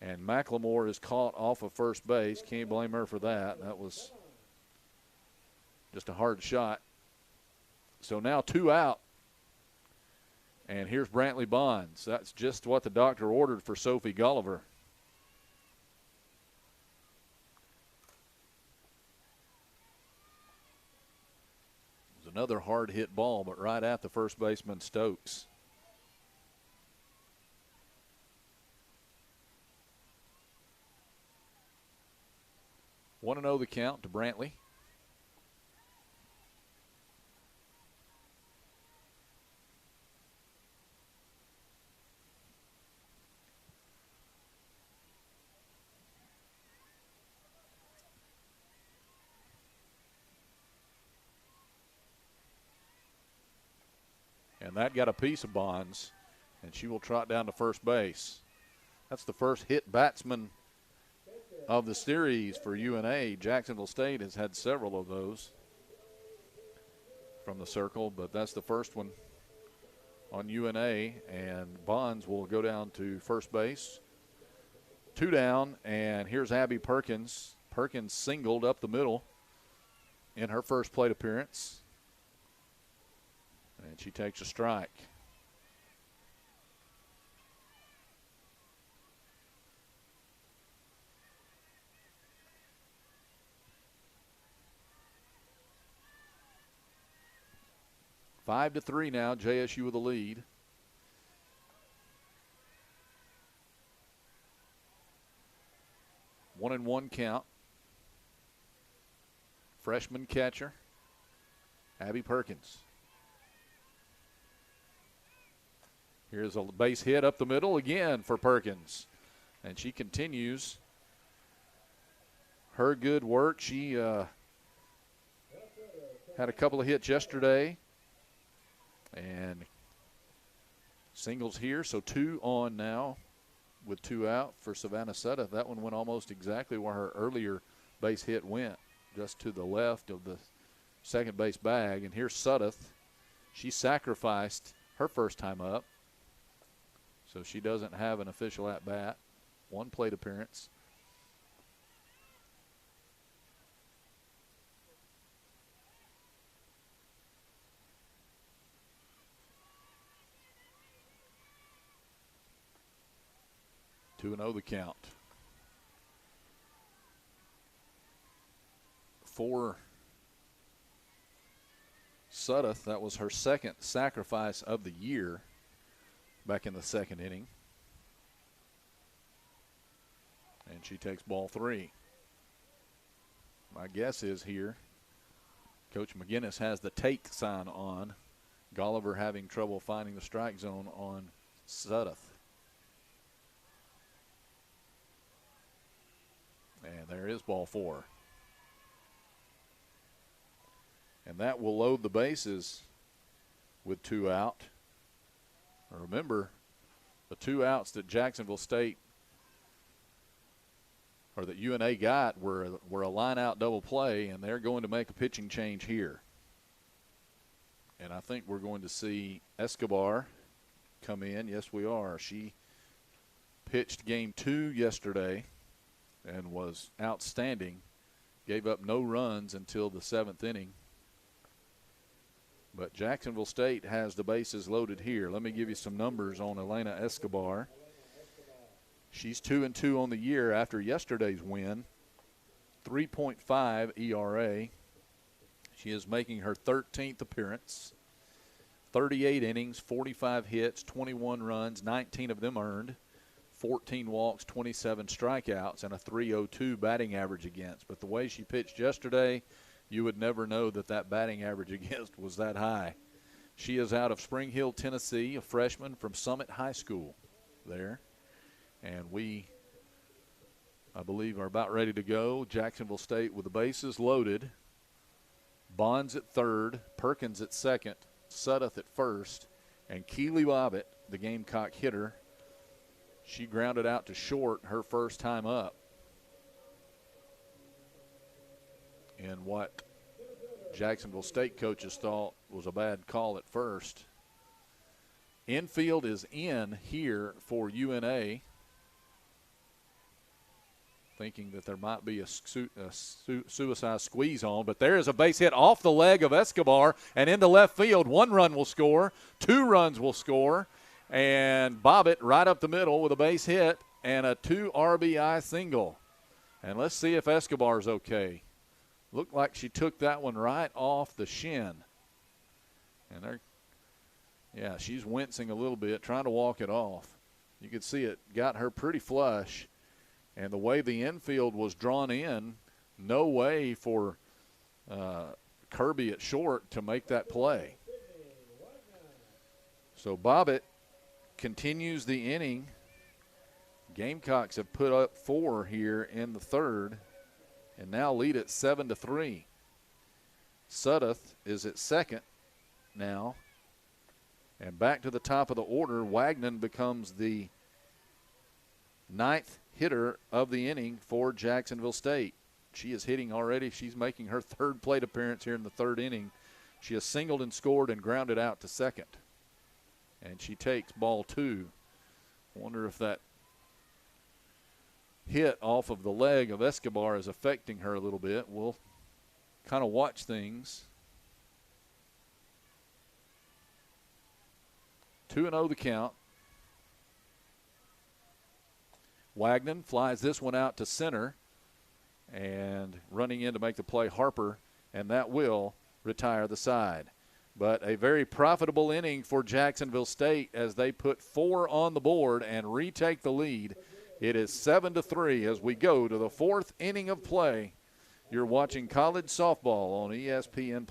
And McLemore is caught off of first base. Can't blame her for that. That was just a hard shot. So now 2 out. And here's Brantley Bonds. That's just what the doctor ordered for Sophie Gulliver. It was another hard hit ball, but right at the first baseman Stokes. 1-0 the count to Brantley. And that got a piece of Bonds, and she will trot down to first base. That's the first hit batsman of the series for UNA. Jacksonville State has had several of those from the circle, but that's the first one on UNA, and Bonds will go down to first base. 2 down, and here's Abby Perkins. Perkins singled up the middle in her first plate appearance, and she takes a strike. Five to 3 now, JSU with the lead. One and one count. Freshman catcher, Abby Perkins. Here's a base hit up the middle again for Perkins. And she continues her good work. She had a couple of hits yesterday and singles here. So 2 on now with 2 out for Savannah Sudduth. That one went almost exactly where her earlier base hit went, just to the left of the second base bag. And here's Sudduth. She sacrificed her first time up, so she doesn't have an official at-bat. 1 plate appearance. Two and 0 the count. For Sudduth, that was her second sacrifice of the year back in the second inning. And she takes ball 3. My guess is here, Coach McGinnis has the take sign on. Gulliver having trouble finding the strike zone on Sudduth. And there is ball 4. And that will load the bases with 2 out. Remember, the 2 outs that Jacksonville State, or that UNA got, were a line-out double play, and they're going to make a pitching change here. And I think we're going to see Escobar come in. Yes, we are. She pitched game 2 yesterday and was outstanding. Gave up no runs until the 7th inning. But Jacksonville State has the bases loaded here. Let me give you some numbers on Elena Escobar. She's 2-2 on the year after yesterday's win. 3.5 ERA. She is making her 13th appearance. 38 innings, 45 hits, 21 runs, 19 of them earned. 14 walks, 27 strikeouts, and a .302 batting average against. But the way she pitched yesterday, you would never know that that batting average against was that high. She is out of Spring Hill, Tennessee, a freshman from Summit High School there. And we, I believe, are about ready to go. Jacksonville State with the bases loaded. Bonds at third, Perkins at second, Sudduth at first, and Keely Bobbitt, the Gamecock hitter, she grounded out to short her first time up. And what Jacksonville State coaches thought was a bad call at first. Infield is in here for UNA. thinking that there might be a suicide squeeze on. But there is a base hit off the leg of Escobar and into left field. 1 run will score. 2 runs will score. And Bobbitt right up the middle with a base hit and a 2 RBI single. And let's see if Escobar's okay. Looked like she took that one right off the shin. And she's wincing a little bit, trying to walk it off. You could see it got her pretty flush. And the way the infield was drawn in, no way for Kirby at short to make that play. So Bobbitt continues the inning. Gamecocks have put up 4 here in the third and now lead at 7-3. Sudduth is at second now. And back to the top of the order, Wagnon becomes the 9th hitter of the inning for Jacksonville State. She is hitting already. She's making her 3rd plate appearance here in the 3rd inning. She has singled and scored and grounded out to second. And she takes ball 2. Wonder if that hit off of the leg of Escobar is affecting her a little bit. We'll kind of watch things. 2-0 the count. Wagnon flies this one out to center, and running in to make the play, Harper, and that will retire the side. But a very profitable inning for Jacksonville State as they put 4 on the board and retake the lead. It is 7-3 as we go to the 4th inning of play. You're watching college softball on ESPN+.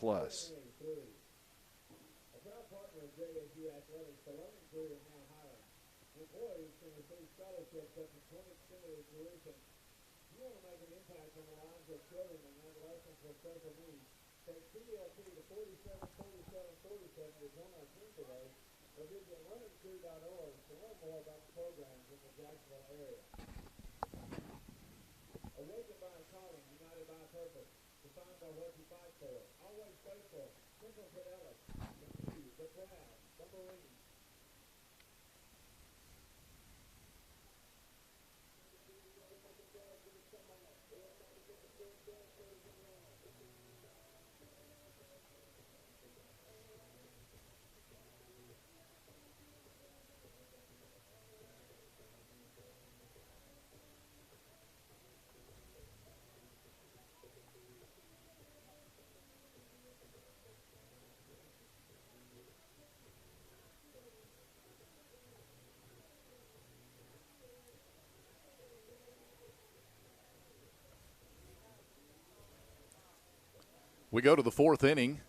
We go to the 4th inning.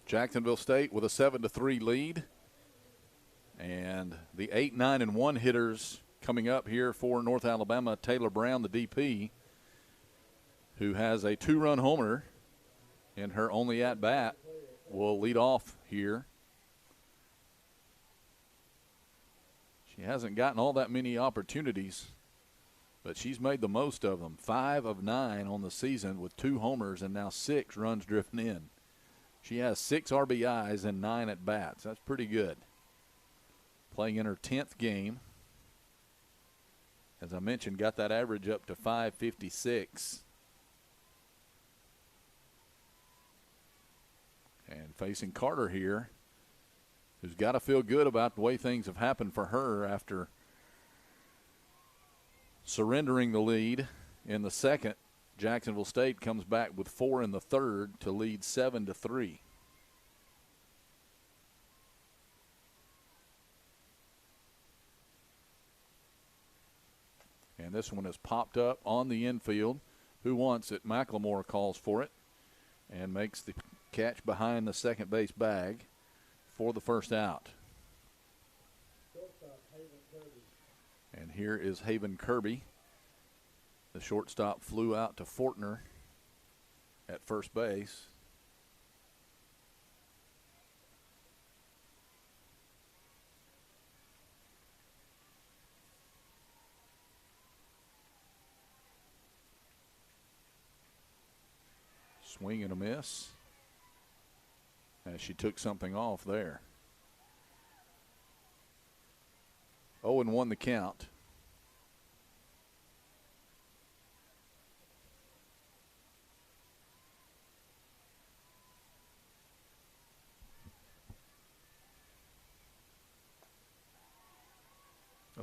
Jacksonville State with a 7-3 lead. And the 8, 9, and 1 hitters coming up here for North Alabama. Taylor Brown, the DP, who has a 2-run homer in her only at-bat, will lead off here. She hasn't gotten all that many opportunities, but she's made the most of them. 5 of 9 on the season with 2 homers and now 6 runs driven in. She has 6 RBIs and 9 at-bats. That's pretty good. Playing in her 10th game. As I mentioned, got that average up to 556. And facing Carter here, who's got to feel good about the way things have happened for her after surrendering the lead in the second. Jacksonville State comes back with 4 in the third to lead 7-3. And this one has popped up on the infield. Who wants it? McLemore calls for it and makes the catch behind the second base bag for the first out. And here is Haven Kirby. The shortstop flew out to Fortner at first base. Swing and a miss. As she took something off there. 0-1 the count.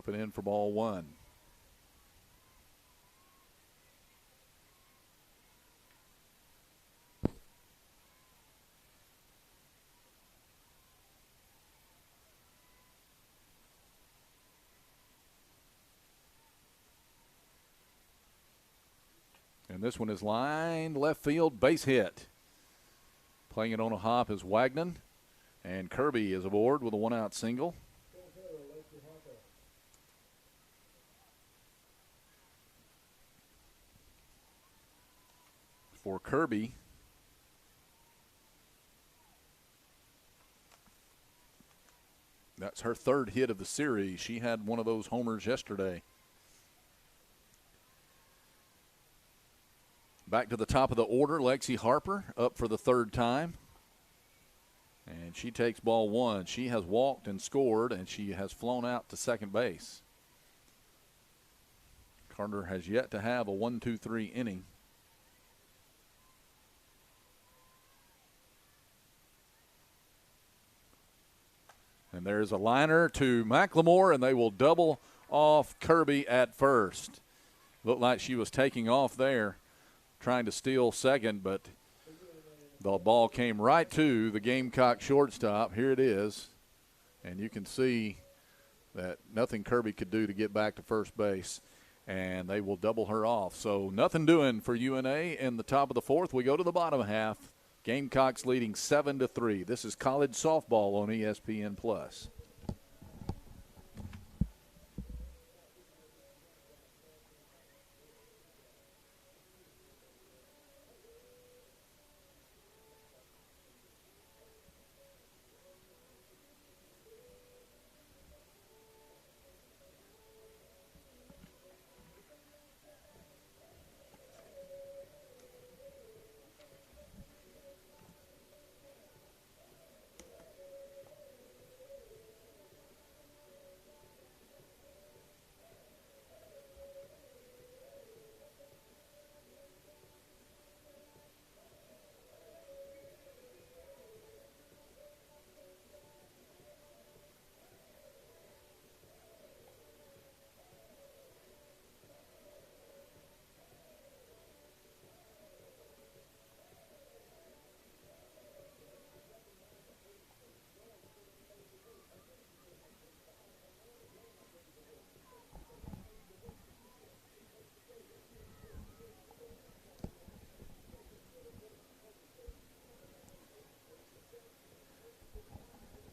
Up and in for ball one. And this one is lined left field, base hit. Playing it on a hop is Wagnon. And Kirby is aboard with a one-out single. For Kirby, that's her third hit of the series. She had one of those homers yesterday. Back to the top of the order, Lexi Harper up for the third time. And she takes ball one. She has walked and scored, and she has flown out to second base. Carter has yet to have a 1-2-3 inning. And there's a liner to McLemore, and they will double off Kirby at first. Looked like she was taking off there, trying to steal second, but the ball came right to the Gamecock shortstop. Here it is. And you can see that nothing Kirby could do to get back to first base. And they will double her off. So nothing doing for UNA in the top of the fourth. We go to the bottom half. Gamecocks leading 7-3. This is college softball on ESPN+.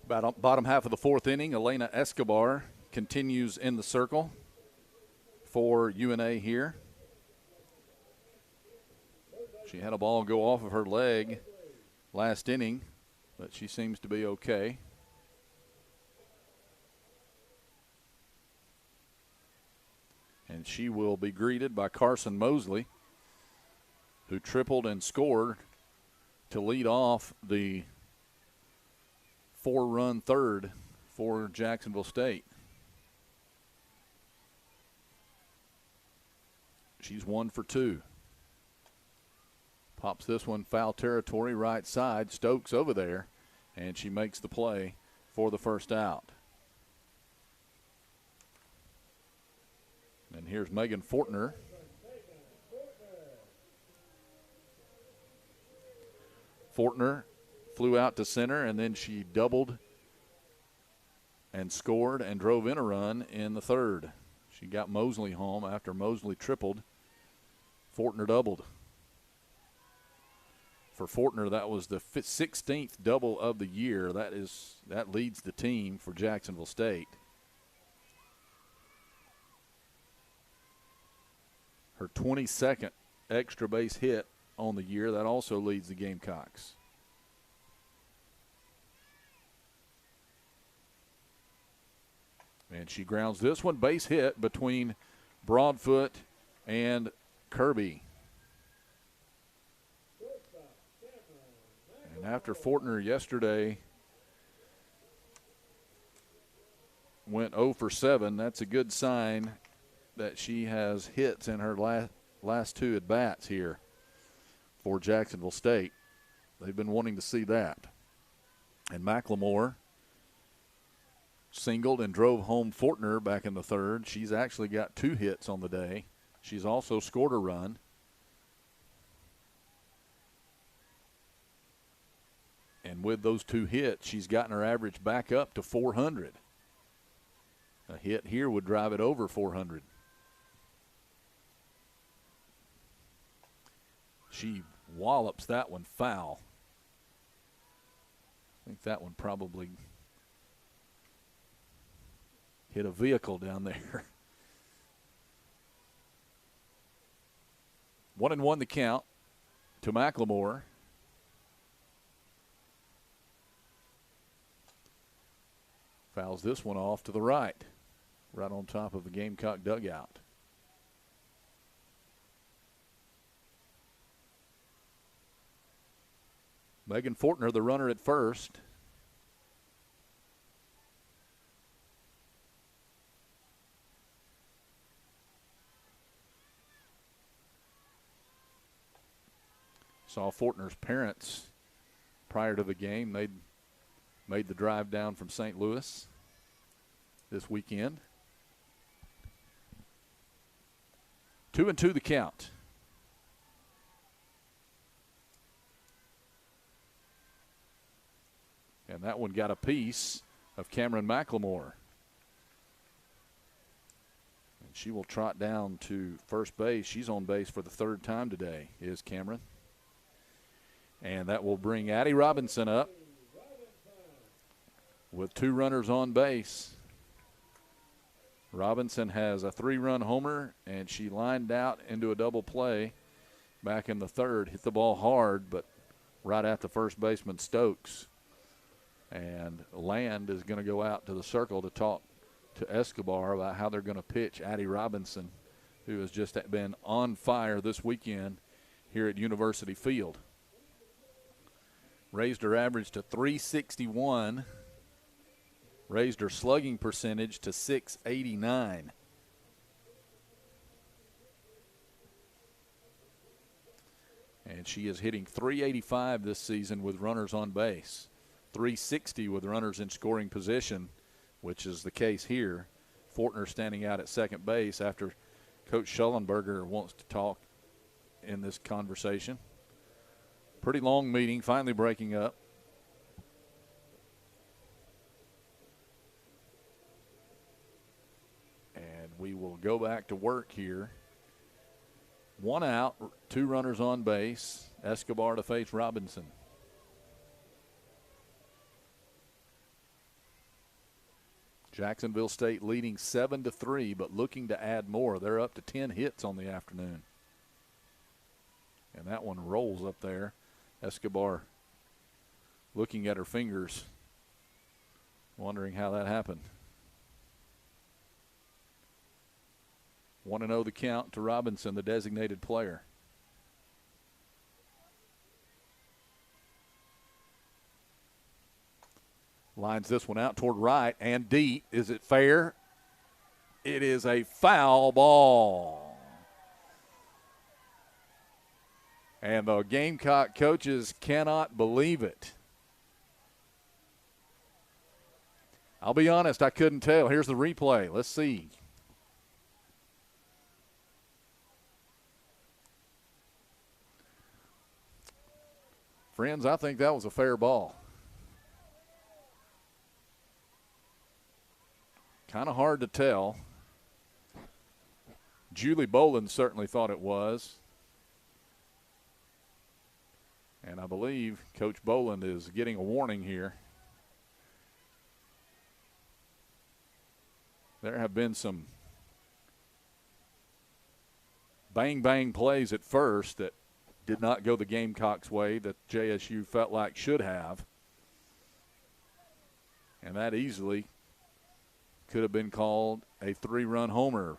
Bottom half of the fourth inning, Elena Escobar continues in the circle for UNA here. She had a ball go off of her leg last inning, but she seems to be okay. And she will be greeted by Carson Mosley, who tripled and scored to lead off the 4-run third for Jacksonville State. She's 1 for 2. Pops this one foul territory, right side. Stokes over there, and she makes the play for the first out. And here's Megan Fortner. Fortner flew out to center, and then she doubled and scored and drove in a run in the third. She got Mosley home after Mosley tripled. Fortner doubled. For Fortner, that was the 16th double of the year. That leads the team for Jacksonville State. Her 22nd extra base hit on the year. That also leads the Gamecocks. And she grounds this one, base hit between Broadfoot and Kirby. And after Fortner yesterday went 0 for 7, that's a good sign that she has hits in her last two at-bats here for Jacksonville State. They've been wanting to see that. And McLemore singled and drove home Fortner back in the third. She's actually got 2 hits on the day. She's also scored a run. And with those 2 hits, she's gotten her average back up to 400. A hit here would drive it over 400. She wallops that one foul. I think that one probably hit a vehicle down there. 1-1 the count to McLemore. Fouls this one off to the right on top of the Gamecock dugout. Megan Fortner, the runner at first. Saw Fortner's parents prior to the game. They'd made the drive down from St. Louis this weekend. 2-2 the count. And that one got a piece of Cameron McLemore. And she will trot down to first base. She's on base for the 3rd time today, is Cameron. And that will bring Addie Robinson up with 2 runners on base. Robinson has a 3-run homer, and she lined out into a double play back in the 3rd. Hit the ball hard, but right at the first baseman, Stokes. And Land is going to go out to the circle to talk to Escobar about how they're going to pitch Addie Robinson, who has just been on fire this weekend here at University Field. Raised her average to 361. Raised her slugging percentage to 689. And she is hitting 385 this season with runners on base. 360 with runners in scoring position, which is the case here. Fortner standing out at second base after Coach Schellenberger wants to talk in this conversation. Pretty long meeting, finally breaking up. And we will go back to work here. 1 out, 2 runners on base. Escobar to face Robinson. Jacksonville State leading 7-3, but looking to add more. They're up to 10 hits on the afternoon. And that one rolls up there. Escobar looking at her fingers, wondering how that happened. 1-0 the count to Robinson, the designated player. Lines this one out toward right and deep. Is it fair? It is a foul ball. And the Gamecock coaches cannot believe it. I'll be honest, I couldn't tell. Here's the replay. Let's see. Friends, I think that was a fair ball. Kind of hard to tell. Julie Boland certainly thought it was. And I believe Coach Boland is getting a warning here. There have been some bang-bang plays at first that did not go the Gamecocks' way that JSU felt like should have. And that easily could have been called a 3-run homer.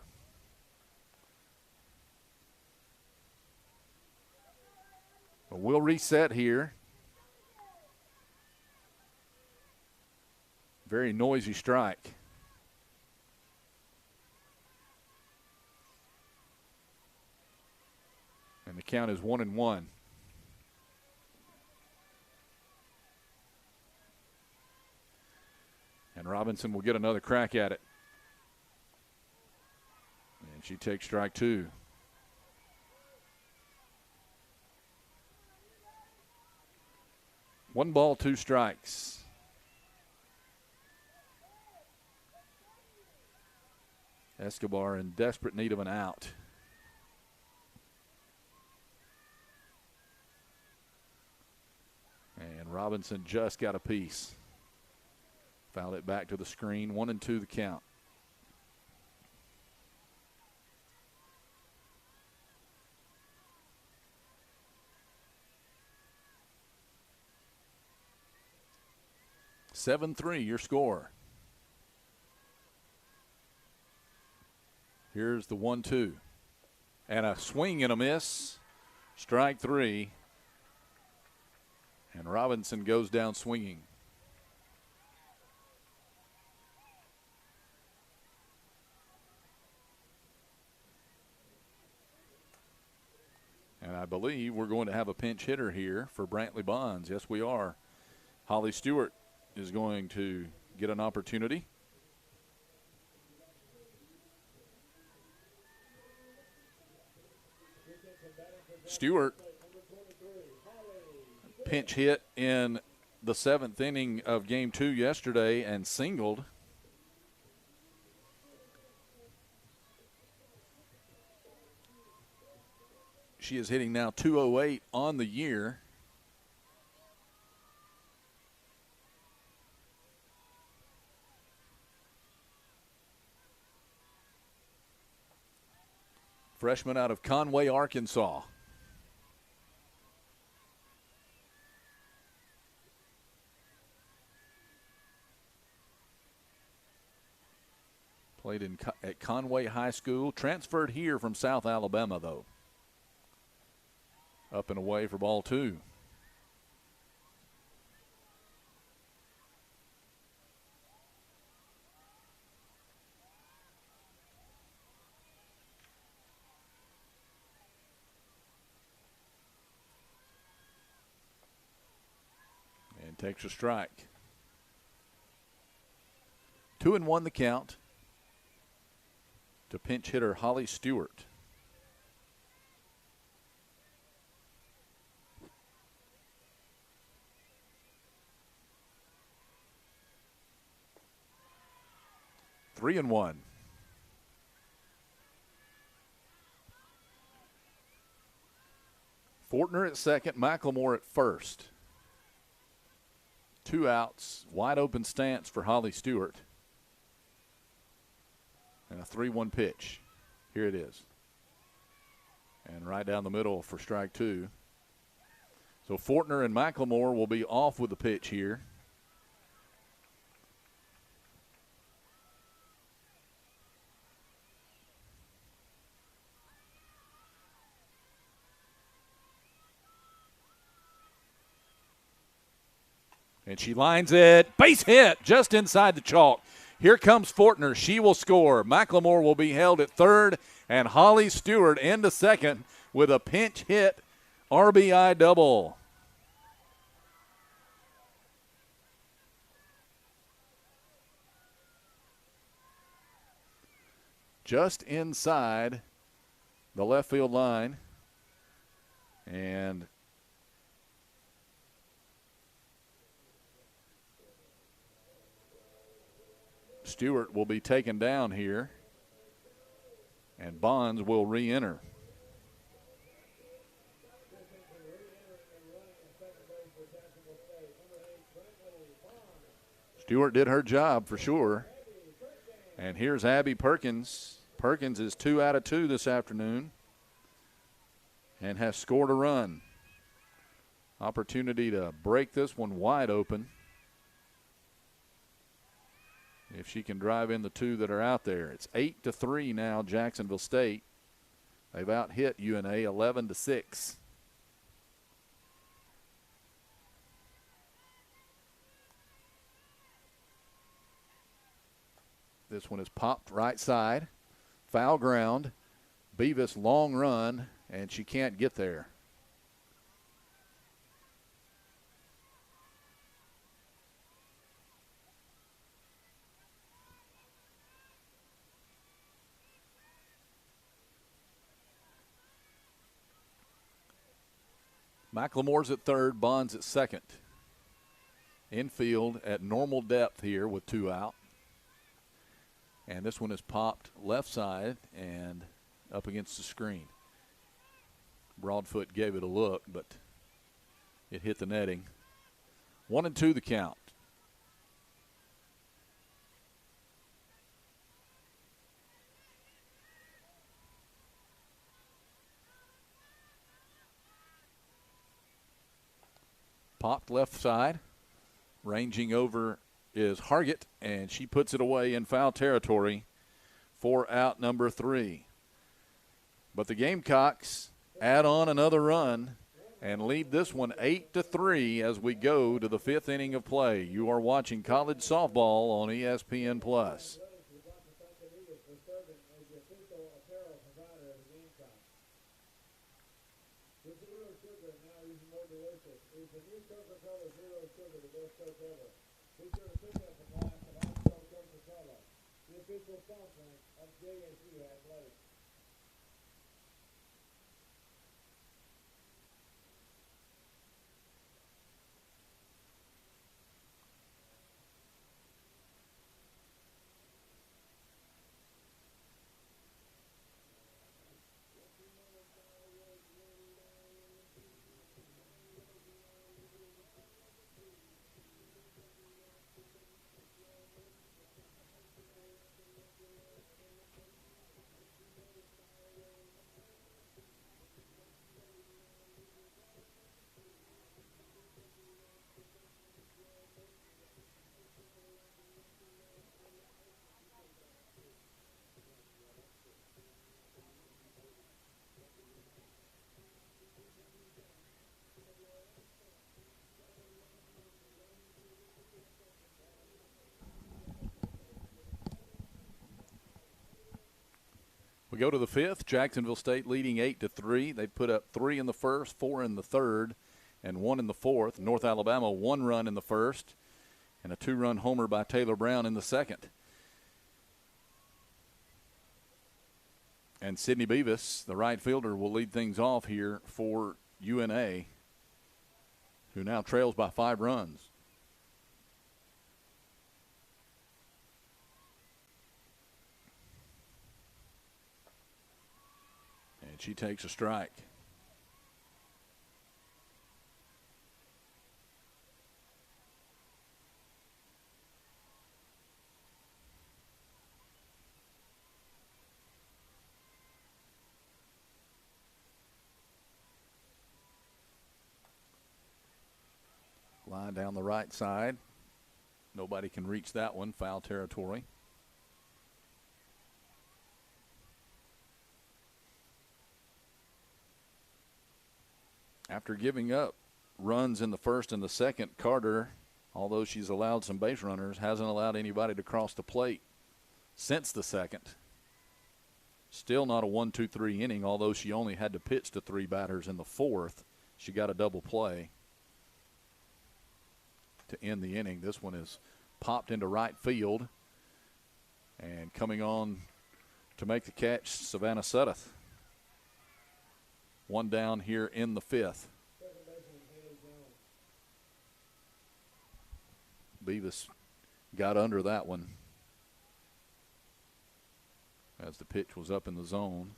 But we'll reset here. Very noisy strike. And the count is 1-1. And Robinson Robinson will get another crack at it. And she takes strike 2. One ball, 2 strikes. Escobar in desperate need of an out. And Robinson just got a piece. Fouled it back to the screen. 1-2 the count. Seven 3 your score. Here's the 1-2. And a swing and a miss. Strike 3. And Robinson goes down swinging. And I believe we're going to have a pinch hitter here for Brantley Bonds. Yes, we are. Holly Stewart is going to get an opportunity. Stewart pinch hit in the 7th inning of Game 2 yesterday and singled. She is hitting now .208 on the year. Freshman out of Conway, Arkansas. Played at Conway High School. Transferred here from South Alabama, though. Up and away for ball 2. And takes a strike. 2-1 the count to pinch hitter Holly Stewart. Three and one. Fortner at second, McLemore at first. 2 outs, wide open stance for Holly Stewart. And a 3-1 pitch. Here it is. And right down the middle for strike 2. So Fortner and McLemore will be off with the pitch here. And she lines it. Base hit just inside the chalk. Here comes Fortner. She will score. McLemore will be held at third, and Holly Stewart into second with a pinch hit RBI double. Just inside the left field line. And Stewart will be taken down here, and Bonds will re-enter. Stewart did her job for sure. And here's Abby Perkins. Perkins is 2 out of 2 this afternoon and has scored a run. Opportunity to break this one wide open. If she can drive in the 2 that are out there. It's 8-3 now, Jacksonville State. They've out-hit UNA 11-6. This one is popped right side. Foul ground. Beavis long run, and she can't get there. McLemore's at third, Bond's at second. Infield at normal depth here with 2 out. And this one is popped left side and up against the screen. Broadfoot gave it a look, but it hit the netting. 1-2 the count. Popped left side. Ranging over is Hargett, and she puts it away in foul territory for out number 3. But the Gamecocks add on another run and lead this one 8-3 as we go to the 5th inning of play. You are watching college softball on ESPN+. We go to the 5th. Jacksonville State leading 8-3. They put up 3 in the first, 4 in the third, and 1 in the fourth. North Alabama 1 run in the first and a 2-run homer by Taylor Brown in the second. And Sydney Beavis, the right fielder, will lead things off here for UNA, who now trails by 5 runs. And she takes a strike. Line down the right side. Nobody can reach that one. Foul territory. After giving up runs in the first and the second, Carter, although she's allowed some base runners, hasn't allowed anybody to cross the plate since the second. Still not a 1-2-3 inning, although she only had to pitch to 3 batters in the fourth. She got a double play to end the inning. This one is popped into right field. And coming on to make the catch, Savannah Suddeth. 1 down here in the 5th. Beavis got under that one as the pitch was up in the zone.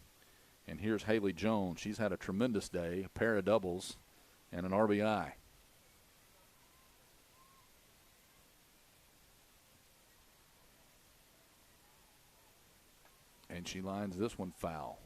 And here's Haley Jones. She's had a tremendous day, a pair of doubles and an RBI. And she lines this one foul.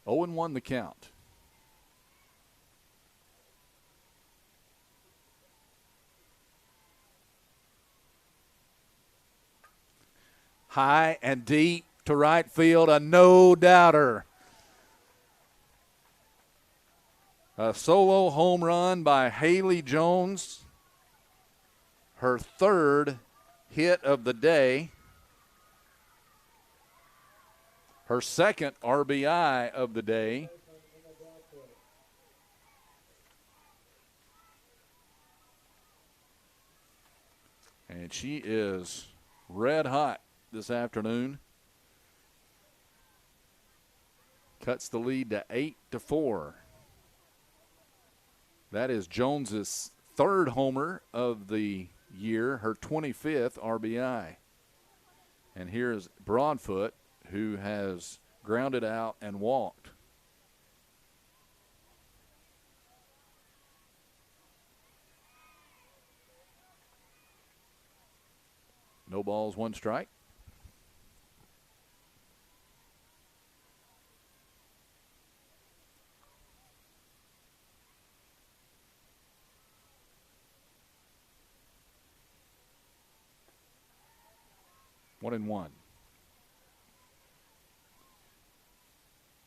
Oh, and 1 the count. High and deep to right field, a no-doubter. A solo home run by Haley Jones. Her 3rd hit of the day. Her 2nd RBI of the day. And she is red hot this afternoon. Cuts the lead to 8-4. That is Jones's third homer of the year, her 25th RBI. And here's Broadfoot, who has grounded out and walked. No balls, one strike. One and one.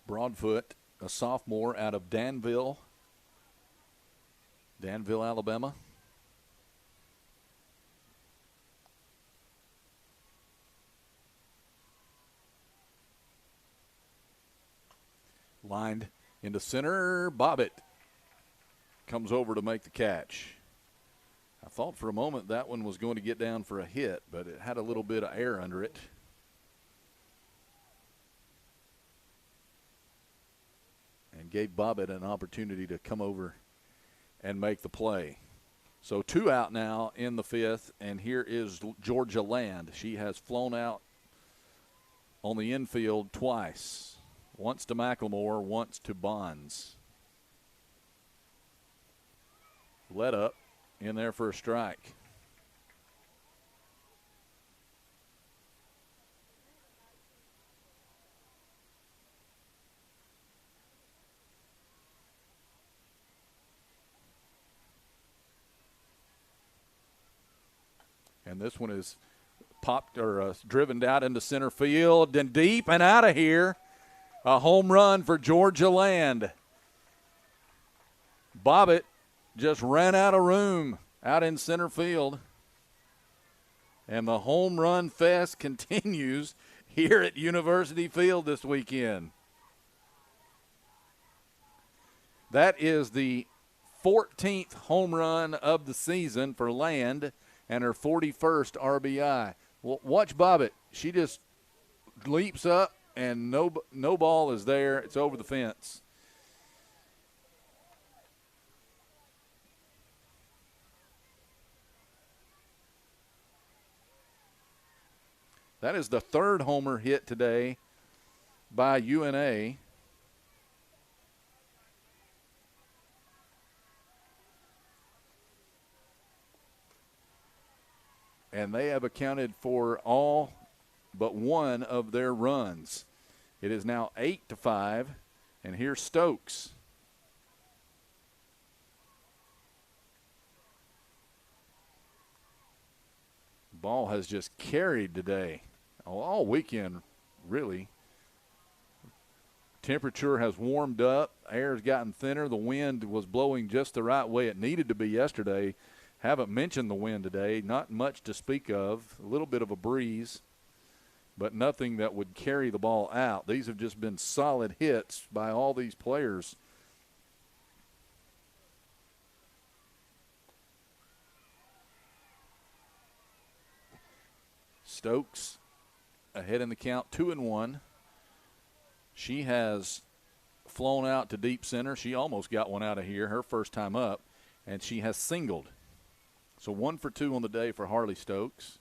Broadfoot, a sophomore out of Danville, Alabama. Lined into center. Bobbitt comes over to make the catch. I thought for a moment that one was going to get down for a hit, but it had a little bit of air under it. And gave Bobbitt an opportunity to come over and make the play. So 2 out now in the 5th, and here is Georgia Land. She has flown out on the infield twice. Once to McLemore, once to Bonds. Let up in there for a strike. And this one is popped or driven out into center field and deep and out of here. A home run for Georgia Land. Bobbitt just ran out of room out in center field. And the home run fest continues here at University Field this weekend. That is the 14th home run of the season for Land and her 41st RBI. Well, watch Bobbitt. She just leaps up, and no ball is there. It's over the fence. That is the third homer hit today by UNA. And they have accounted for all but one of their runs. It is now 8-5, and here's Stokes. Ball has just carried today, all weekend, really. Temperature has warmed up. Air's gotten thinner. The wind was blowing just the right way it needed to be yesterday. Haven't mentioned the wind today. Not much to speak of. A little bit of a breeze, but nothing that would carry the ball out. These have just been solid hits by all these players. Stokes ahead in the count, 2-1. She has flown out to deep center. She almost got one out of here, her first time up, and she has singled. So 1 for 2 on the day for Harley Stokes.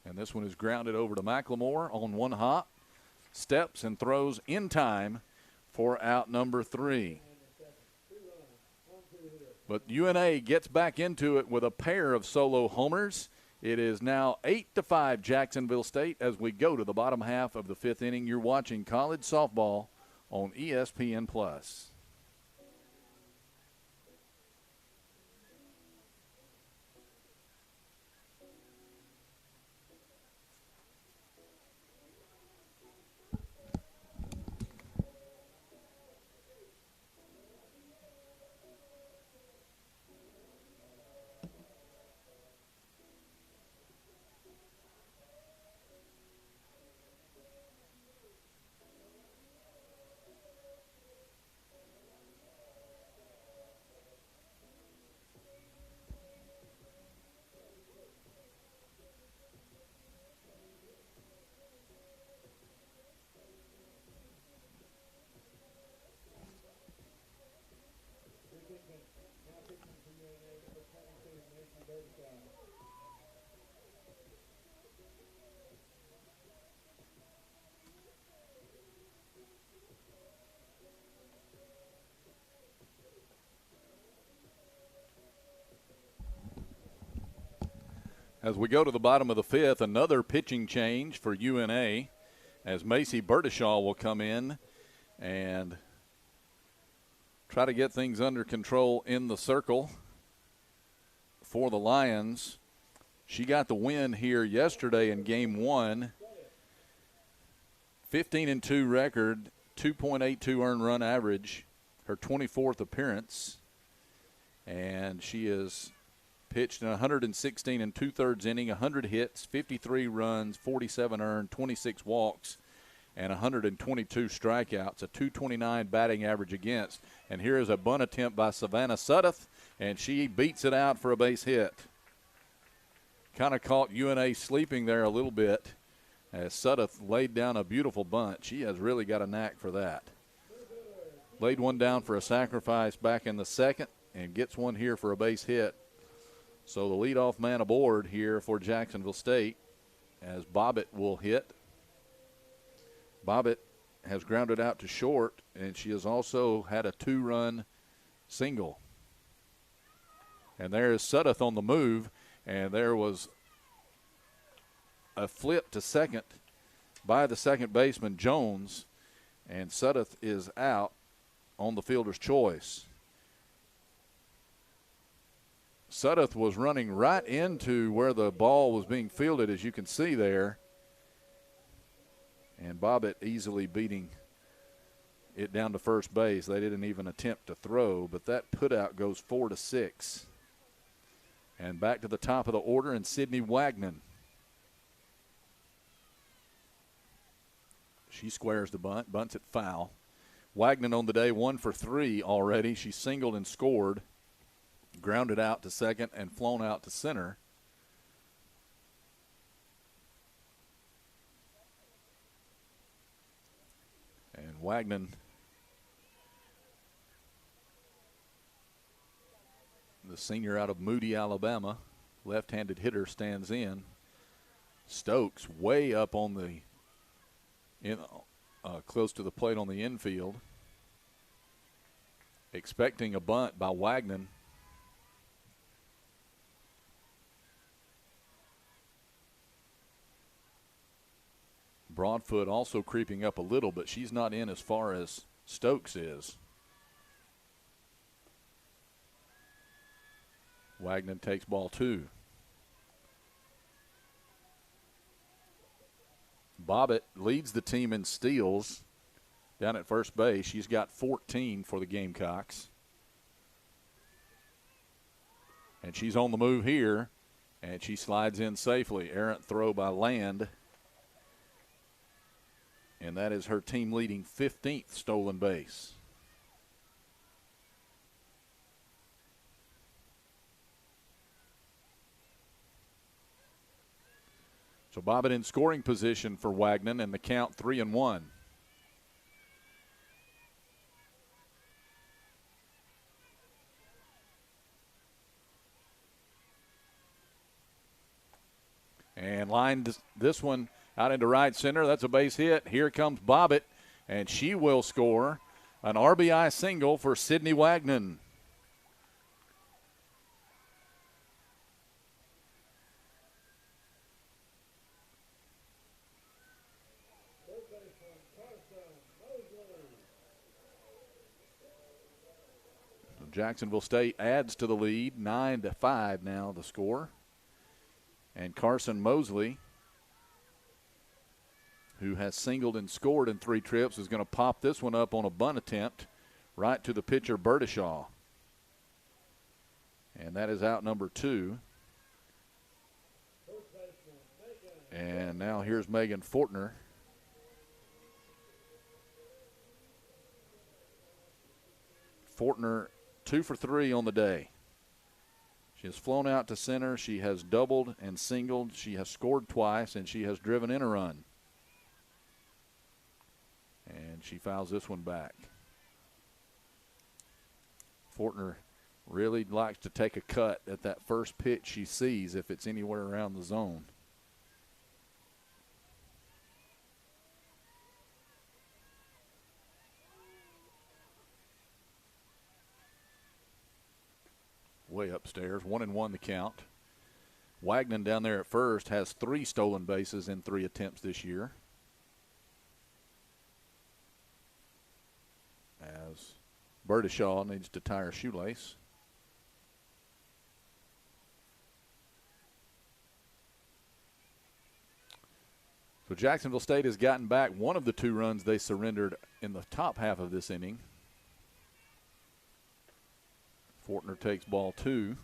And this one is grounded over to McLemore on one hop. Steps and throws in time for out number 3. But UNA gets back into it with a pair of solo homers. It is now 8-5 Jacksonville State as we go to the bottom half of the 5th inning. You're watching college softball on ESPN+. As we go to the bottom of the fifth, another pitching change for UNA as Macy Berdishaw will come in and try to get things under control in the circle for the Lions. She got the win here yesterday in game one. 15-2 record, 2.82 earned run average, her 24th appearance. And she has pitched in 116 and 2/3 inning, 100 hits, 53 runs, 47 earned, 26 walks, and 122 strikeouts, a 229 batting average against. And here is a bunt attempt by Savannah Sudduth, and she beats it out for a base hit. Kind of caught UNA sleeping there a little bit as Sudduth laid down a beautiful bunt. She has really got a knack for that. Laid one down for a sacrifice back in the second and gets one here for a base hit. So the leadoff man aboard here for Jacksonville State as Bobbitt will hit. Bobbitt has grounded out to short, and she has also had a 2-run single. And there is Sudduth on the move, and there was a flip to second by the second baseman, Jones, and Sudduth is out on the fielder's choice. Sudduth was running right into where the ball was being fielded, as you can see there. And Bobbitt easily beating it down to first base. They didn't even attempt to throw, but that putout goes 4-6. And back to the top of the order, and Sydney Wagnon. She squares the bunt, bunts it foul. Wagnon on the day 1 for 3 already. She singled and scored. Grounded out to second and flown out to center. And Wagnon, the senior out of Moody, Alabama, left-handed hitter, stands in. Stokes way up on the close to the plate on the infield, expecting a bunt by Wagnon. Broadfoot also creeping up a little, but she's not in as far as Stokes is. Wagnon takes ball 2. Bobbitt leads the team in steals down at first base. She's got 14 for the Gamecocks. And she's on the move here, and she slides in safely. Errant throw by Land. And that is her team leading 15th stolen base. So Bobbitt in scoring position for Wagnon, and the count 3-1. And lined this one out into right center. That's a base hit. Here comes Bobbitt, and she will score an RBI single for Sydney Wagnon. Jacksonville State adds to the lead, 9-5 now the score. And Carson Mosley, who has singled and scored in 3 trips, is going to pop this one up on a bunt attempt right to the pitcher, Berdishaw. And that is out number 2. And now here's Megan Fortner. Fortner 2 for 3 on the day. She has flown out to center. She has doubled and singled. She has scored twice, and she has driven in a run. And she fouls this one back. Fortner Really likes to take a cut at that first pitch she sees if it's anywhere around the zone. Way upstairs, 1-1 the count. Wagnon down there at first has 3 stolen bases in 3 attempts this year. As Berdishaw needs to tie her shoelace. So Jacksonville State has gotten back one of the 2 runs they surrendered in the top half of this inning. Fortner takes ball 2.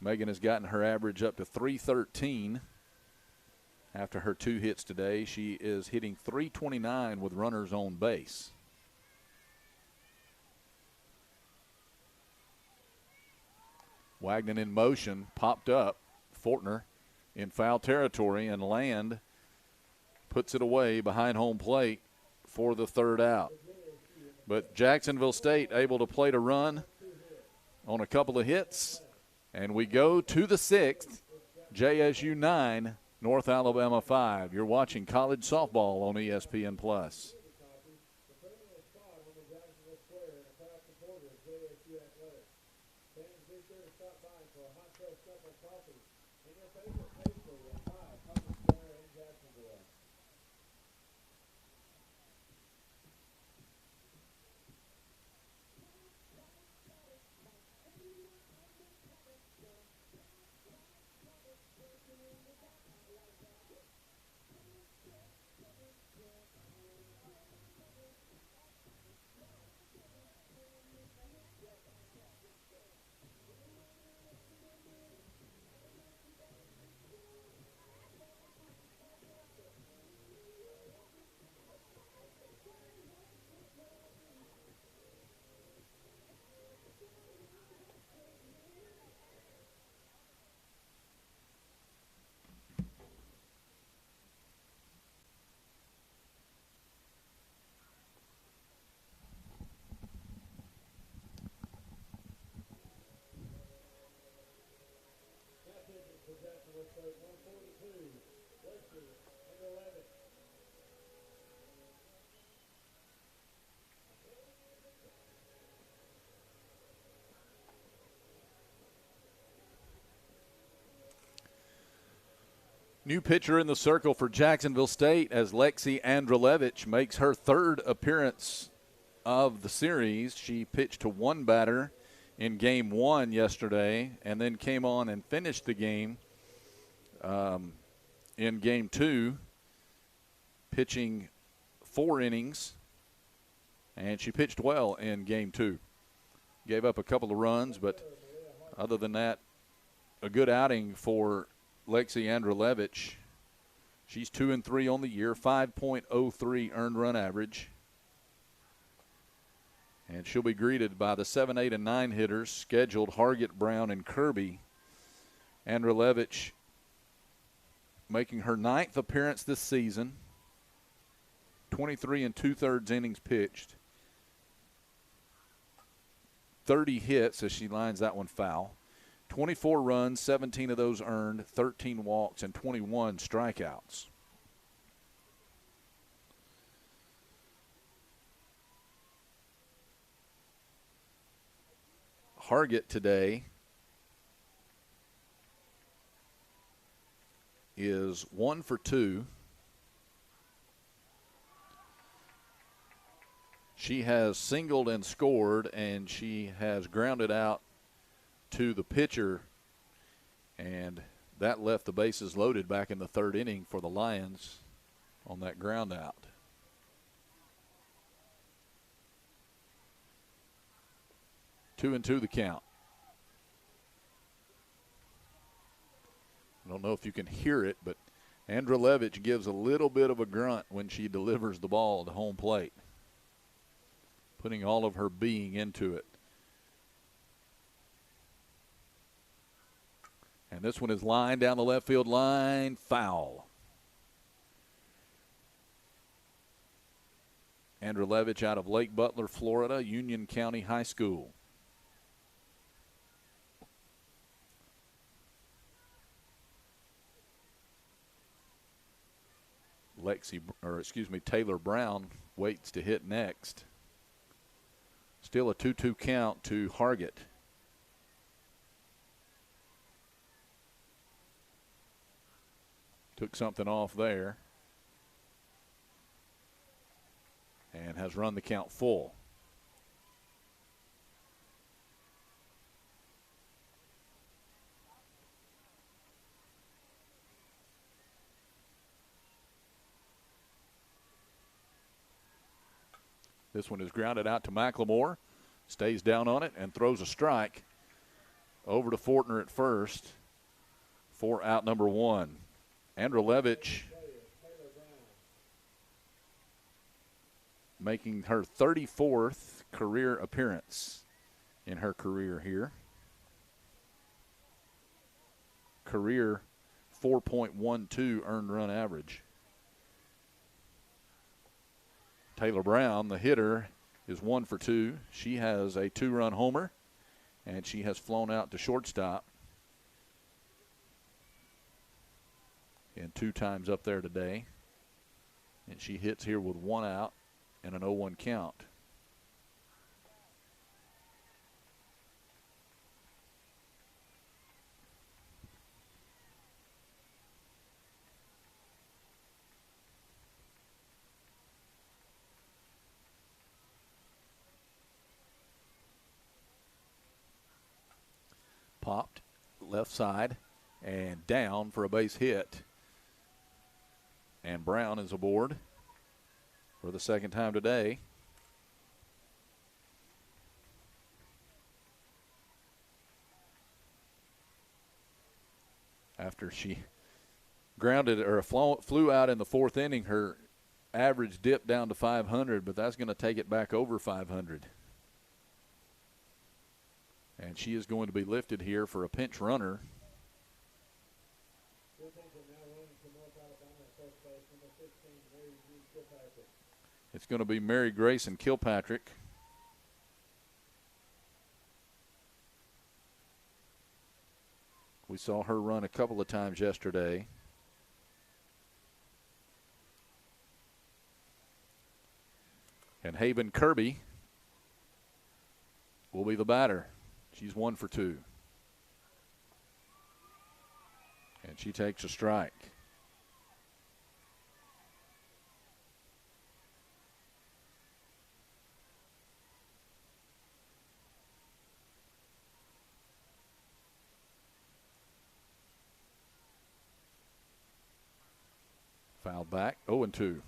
Megan has gotten her average up to .313 after her 2 hits today. She is hitting .329 with runners on base. Wagnon in motion, popped up. Fortner in foul territory, and Land puts it away behind home plate for the 3rd out. But Jacksonville State able to plate a run on a couple of hits, and we go to the 6th. JSU 9, North Alabama 5. You're watching college softball on ESPN+. New pitcher in the circle for Jacksonville State as Lexi Andrelevich makes her 3rd appearance of the series. She pitched to 1 batter in Game 1 yesterday and then came on and finished the game in Game 2, pitching 4 innings, and she pitched well in Game 2. Gave up a couple of runs, but other than that, a good outing for Lexi Andrelevich. She's 2-3 on the year, 5.03 earned run average. And she'll be greeted by the 7, 8, and 9 hitters scheduled, Hargett, Brown, and Kirby. Andrelevich making her 9th appearance this season. 23 2/3 innings pitched. 30 hits as she lines that one foul. 24 runs, 17 of those earned, 13 walks, and 21 strikeouts. Hargett today is 1 for 2. She has singled and scored, and she has grounded out to the pitcher, and that left the bases loaded back in the 3rd inning for the Lions on that ground out. 2-2 the count. I don't know if you can hear it, but Andrelevich gives a little bit of a grunt when she delivers the ball to home plate, putting all of her being into it. And this one is lined down the left field line, foul. Andrelevich out of Lake Butler, Florida, Union County High School. Taylor Brown waits to hit next. Still a 2-2 count to Hargett. Took something off there and has run the count full. This one is grounded out to McLemore. Stays down on it and throws a strike over to Fortner at first for out number one. Andrelevich making her 34th career appearance in her career here. Career 4.12 earned run average. Taylor Brown, the hitter, is 1 for 2. She has a 2-run homer, and she has flown out to shortstop. And 2 times up there today. And she hits here with 1 out and an 0-1 count. Popped left side and down for a base hit. And Brown is aboard for the second time today. After she grounded or flew out in the 4th inning, her average dipped down to 500, but that's going to take it back over 500. And she is going to be lifted here for a pinch runner. It's going to be Mary Grayson Kilpatrick. We saw her run a couple of times yesterday. And Haven Kirby will be the batter. She's 1 for 2. And she takes a strike. Fouled back, 0-2.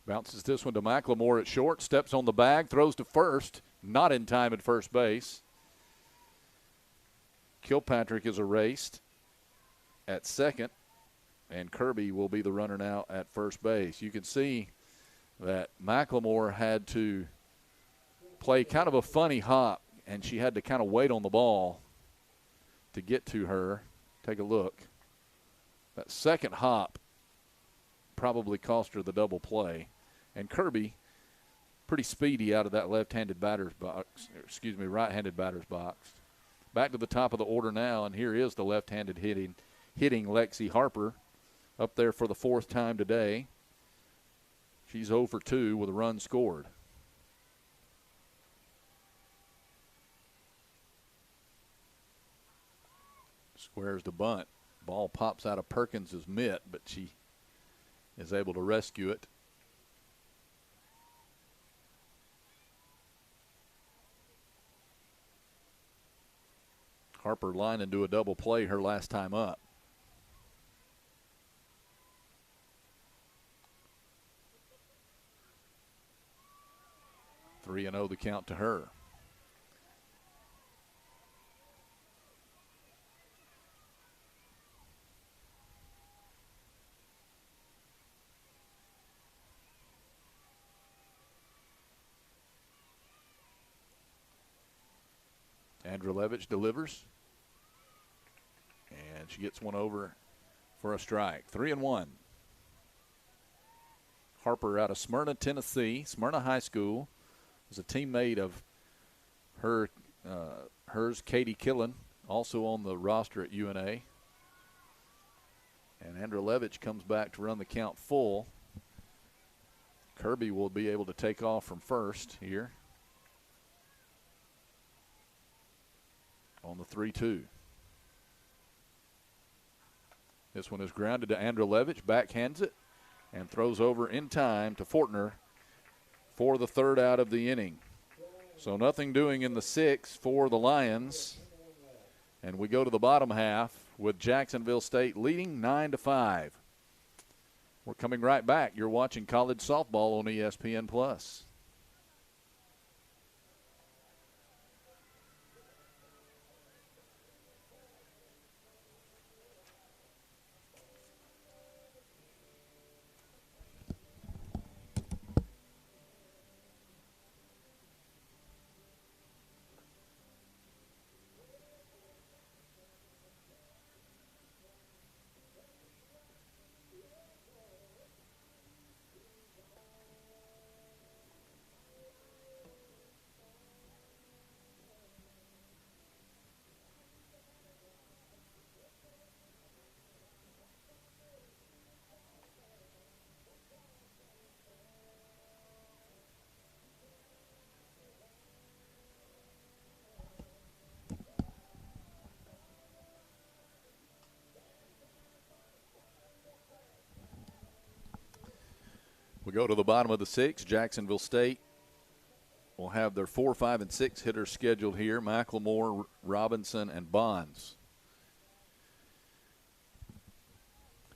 Bounces this one to McLemore at short, steps on the bag, throws to first, not in time at first base. Kilpatrick is erased at second, and Kirby will be the runner now at first base. You can see that McLemore had to play kind of a funny hop, and she had to kind of wait on the ball to get to her. Take a look. That second hop probably cost her the double play. And Kirby, pretty speedy out of that right-handed batter's box. Back to the top of the order now, and here is the left-handed hitting Lexi Harper up there for the 4th time today. She's 0 for 2 with a run scored. Squares the bunt. Ball pops out of Perkins' mitt, but she is able to rescue it. Harper lined into a double play her last time up. 3-0 the count to her. Andrelevich delivers. And she gets one over for a strike. 3-1. Harper out of Smyrna, Tennessee. Smyrna High School was a teammate of hers, Katie Killen, also on the roster at UNA. And Andrelevich comes back to run the count full. Kirby will be able to take off from first here on the 3-2. This one is grounded to Andrelevich, backhands it, and throws over in time to Fortner for the third out of the inning. So nothing doing in the sixth for the Lions. And we go to the bottom half with Jacksonville State leading 9-5. We're coming right back. You're watching college softball on ESPN+. We go to the bottom of the sixth. Jacksonville State will have their 4, 5, and 6 hitters scheduled here. McLemore, Robinson, and Bonds.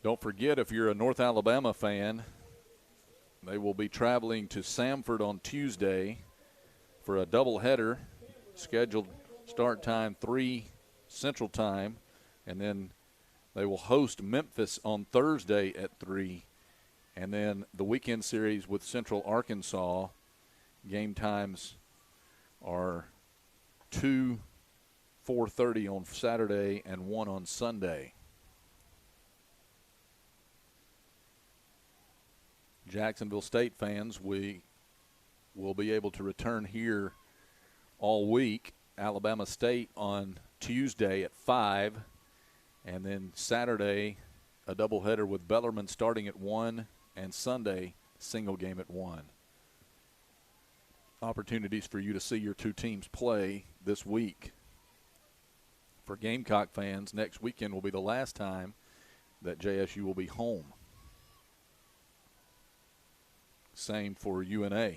Don't forget, if you're a North Alabama fan, they will be traveling to Samford on Tuesday for a doubleheader. Scheduled start time 3 Central Time, and then they will host Memphis on Thursday at 3. And then the weekend series with Central Arkansas, game times are 2, 4:30 on Saturday and 1 on Sunday. Jacksonville State fans, we will be able to return here all week. Alabama State on Tuesday at 5, and then Saturday a doubleheader with Bellarmine starting at 1. And Sunday, single game at 1. Opportunities for you to see your two teams play this week. For Gamecock fans, next weekend will be the last time that JSU will be home. Same for UNA.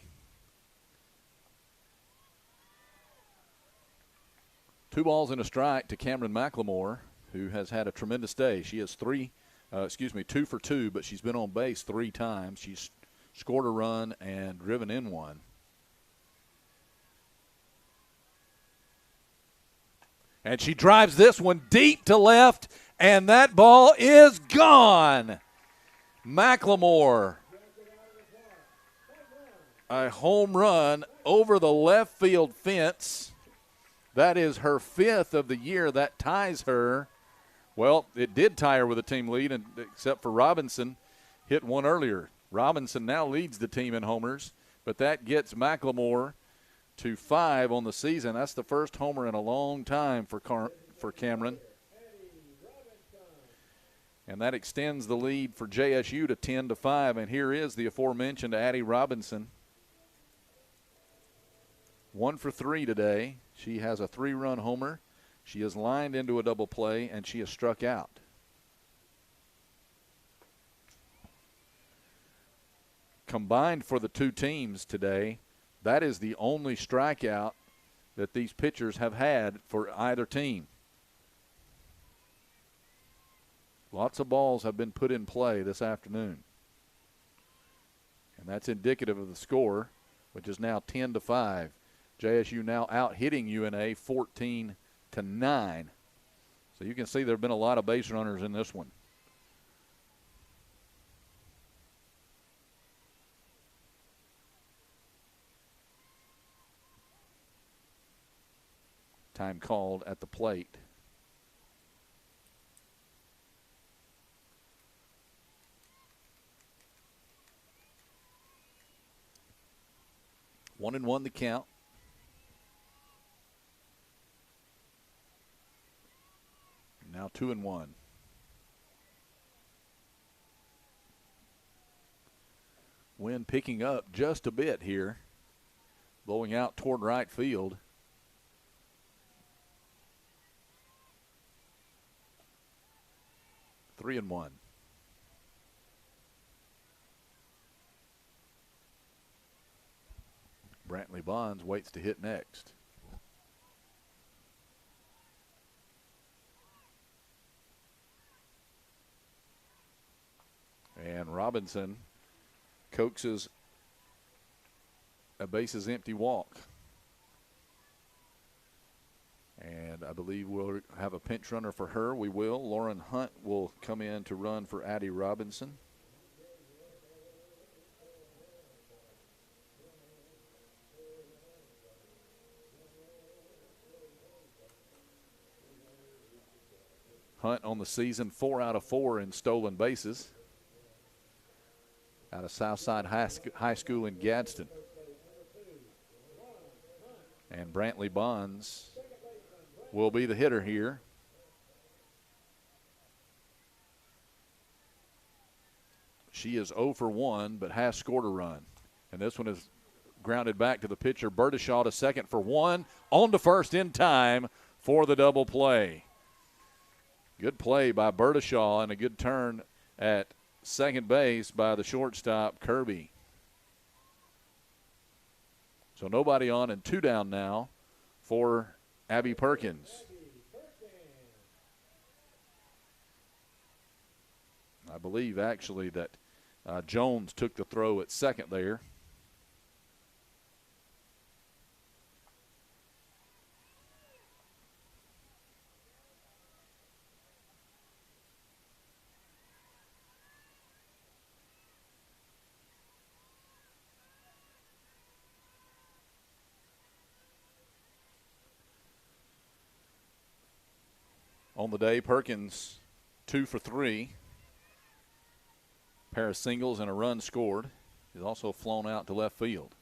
2 balls and a strike to Cameron McLemore, who has had a tremendous day. She has 2 for 2, but she's been on base 3 times. She's scored a run and driven in one. And she drives this one deep to left, and that ball is gone. McLemore, a home run over the left field fence. That is her 5th of the year. That ties her. Well, it did tie her with a team lead, except for Robinson hit one earlier. Robinson now leads the team in homers, but that gets McLemore to 5 on the season. That's the first homer in a long time for Cameron. And that extends the lead for JSU to 10-5. And here is the aforementioned Addie Robinson. 1 for 3 today. She has a 3-run homer. She is lined into a double play, and she is struck out. Combined for the two teams today, that is the only strikeout that these pitchers have had for either team. Lots of balls have been put in play this afternoon. And that's indicative of the score, which is now 10-5. JSU now out hitting UNA 14-9. So you can see there have been a lot of base runners in this one. Time called at the plate. One and one the count. Now 2-1. Wind picking up just a bit here, blowing out toward right field. Three and one. Brantley Bonds waits to hit next. And Robinson coaxes a bases empty walk. And I believe we'll have a pinch runner for her. We will. Lauren Hunt will come in to run for Addie Robinson. Hunt on the season 4 out of 4 in stolen bases out of Southside High School in Gadsden. And Brantley Bonds will be the hitter here. She is 0 for 1, but has scored a run. And this one is grounded back to the pitcher, Berdishaw, to second for 1. On to first in time for the double play. Good play by Berdishaw and a good turn at second base by the shortstop, Kirby. So nobody on and 2 down now for Abby Perkins. I believe actually that Jones took the throw at second there. On the day, Perkins 2 for 3. Pair of singles and a run scored. He's also flown out to left field.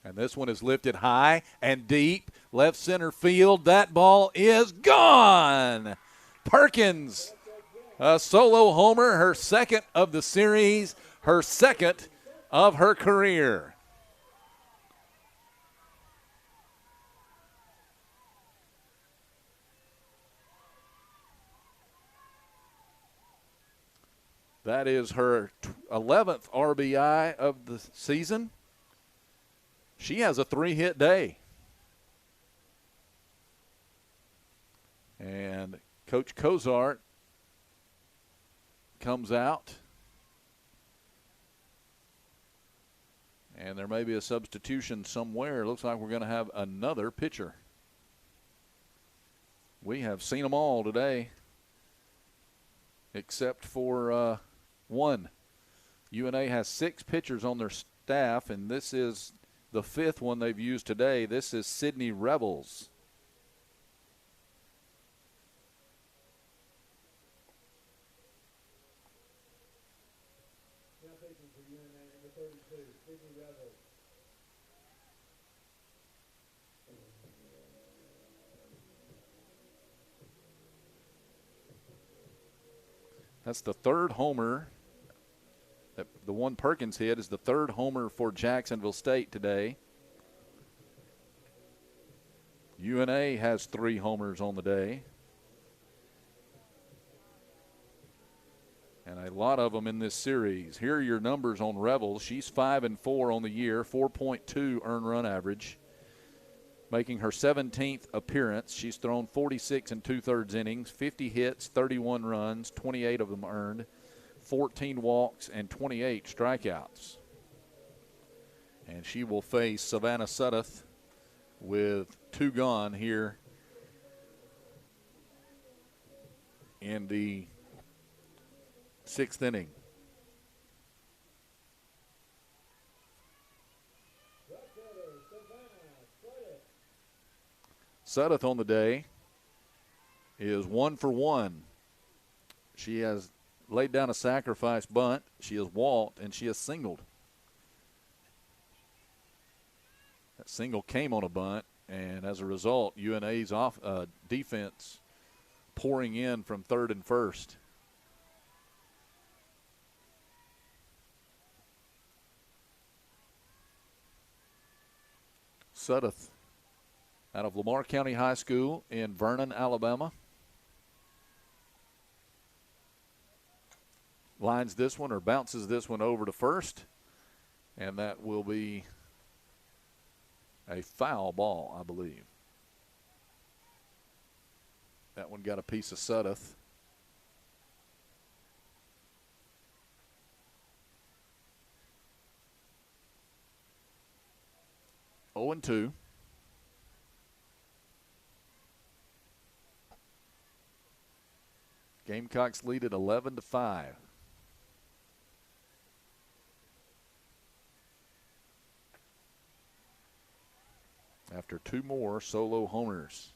And this one is lifted high and deep. Left center field. That ball is gone. Perkins, a solo homer, her second of the series, her second of her career. That is her 11th RBI of the season. She has a 3-hit day. And Coach Cozart comes out. And there may be a substitution somewhere. It looks like we're going to have another pitcher. We have seen them all today, except for one. UNA has 6 pitchers on their staff, and this is the 5th one they've used today. This is Sydney Rebels. That's the 3rd homer. The one Perkins hit is the 3rd homer for Jacksonville State today. UNA has 3 homers on the day. And a lot of them in this series. Here are your numbers on Rebels. She's 5 and 4 on the year, 4.2 earned run average. Making her 17th appearance. She's thrown 46 2/3 innings, 50 hits, 31 runs, 28 of them earned, 14 walks, and 28 strikeouts. And she will face Savannah Suddeth with 2 gone here in the 6th inning. Sudeth on the day is 1 for 1. She has laid down a sacrifice bunt. She has walked, and she has singled. That single came on a bunt, and as a result, UNA's defense pouring in from third and first. Sudeth out of Lamar County High School in Vernon, Alabama. Lines this one or bounces this one over to first, and that will be a foul ball, I believe. That one got a piece of Sudeth. Oh and 2. Gamecocks lead at 11-5. After 2 more solo homers.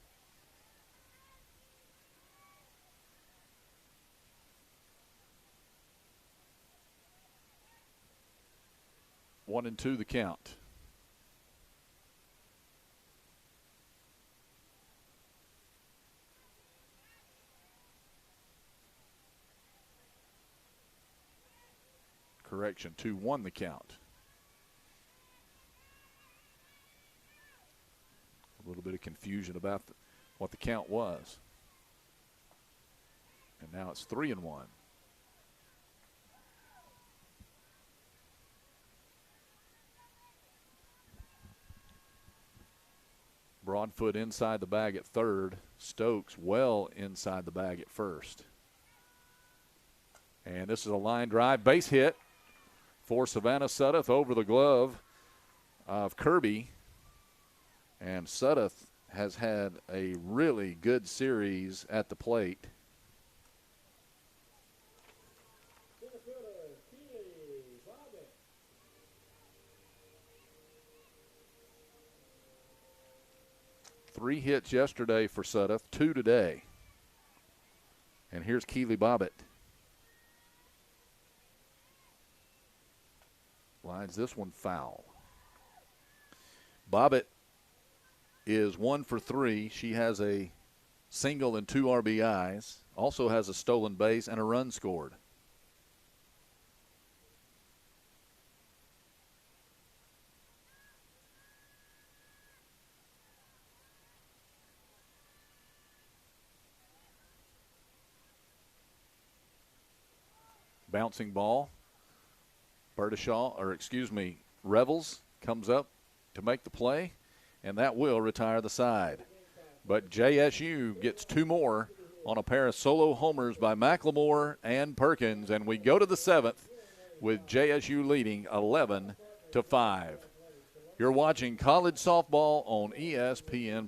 One and 2 the count. Correction, 2-1 the count. A little bit of confusion about what the count was. And now it's 3-1. Broadfoot inside the bag at third. Stokes well inside the bag at first. And this is a line drive base hit for Savannah Sudeth over the glove of Kirby. And Sudeth has had a really good series at the plate. Three hits yesterday for Sudeth, 2 today. And here's Keely Bobbitt. Lines this one foul. Bobbitt is 1 for 3. She has a single and 2 RBIs. Also has a stolen base and a run scored. Bouncing ball. Revels comes up to make the play, and that will retire the side. But JSU gets 2 more on a pair of solo homers by McLemore and Perkins, and we go to the 7th with JSU leading 11-5. You're watching college softball on ESPN+.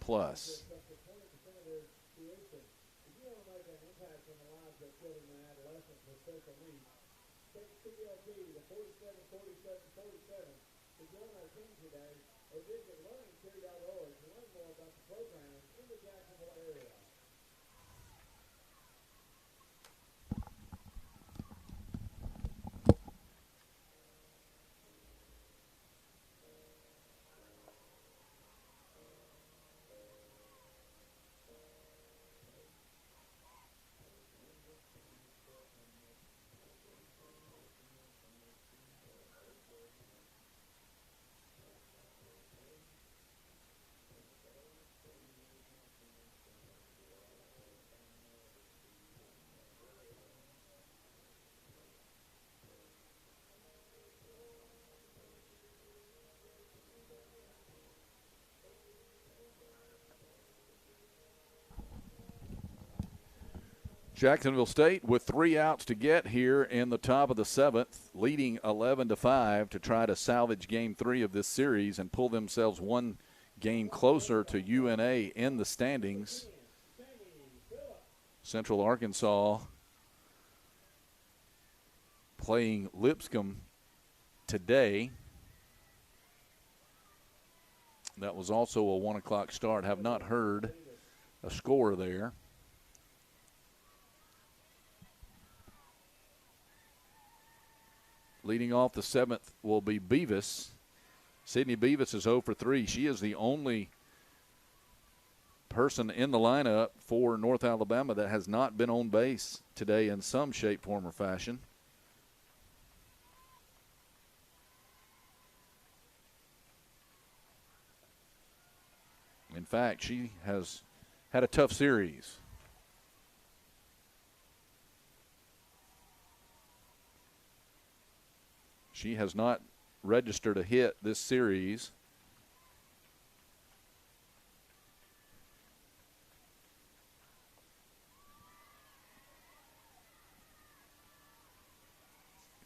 Jacksonville State with 3 outs to get here in the top of the 7th, leading 11-5 to try to salvage Game 3 of this series and pull themselves 1 game closer to UNA in the standings. Central Arkansas playing Lipscomb today. That was also a 1 o'clock start. Have not heard a score there. Leading off the 7th will be Beavis. Sydney Beavis is 0 for 3. She is the only person in the lineup for North Alabama that has not been on base today in some shape, form, or fashion. In fact, she has had a tough series. She has not registered a hit this series.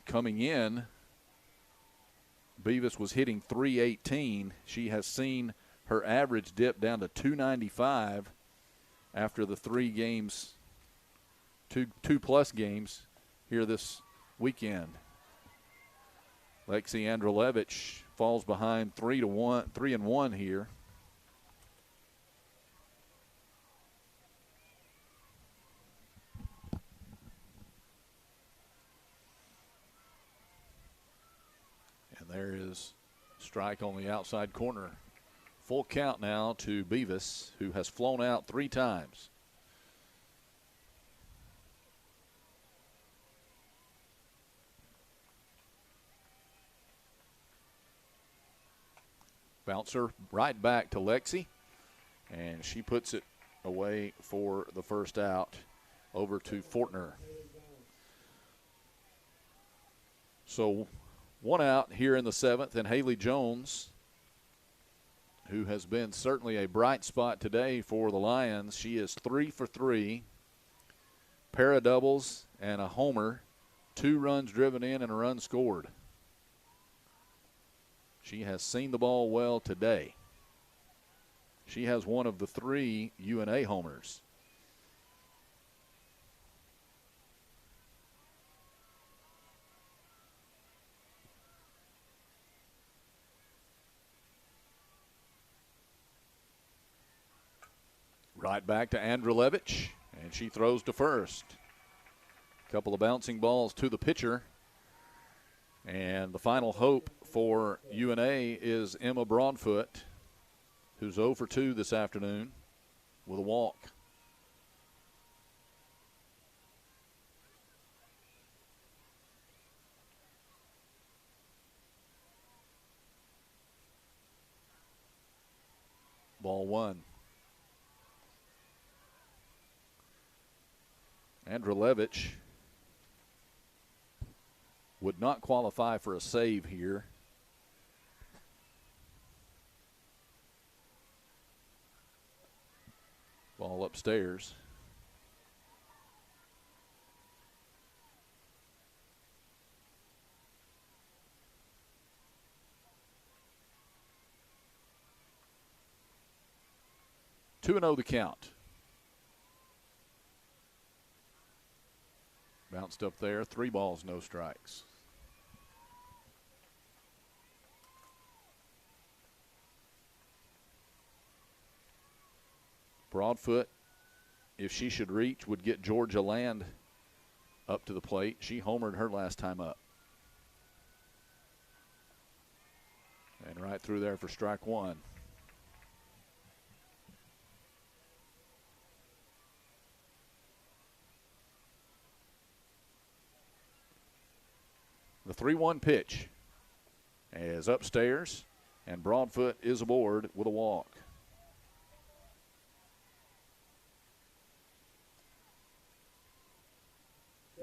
Coming in, Beavis was hitting .318. She has seen her average dip down to .295 after the 3 games, two-plus games here this weekend. Lexi Andrelevich falls behind 3-1 here. And there is strike on the outside corner. Full count now to Beavis, who has flown out 3 times. Bouncer right back to Lexi, and she puts it away for the first out. Over to Fortner. So 1 out here in the 7th, and Haley Jones, who has been certainly a bright spot today for the Lions. She is 3 for 3, pair of doubles and a homer, 2 runs driven in and a run scored. She has seen the ball well today. She has one of the 3 UNA homers. Right back to Andrelevich, and she throws to first. Couple of bouncing balls to the pitcher. And the final hope for UNA is Emma Broadfoot, who's 0 for 2 this afternoon with a walk. Ball 1. Andrelevich would not qualify for a save here. Ball upstairs. Two and 0 the count. Bounced up there, 3 balls, no strikes. Broadfoot, if she should reach, would get Georgia Land up to the plate. She homered her last time up. And right through there for strike 1. The 3-1 pitch is upstairs, and Broadfoot is aboard with a walk.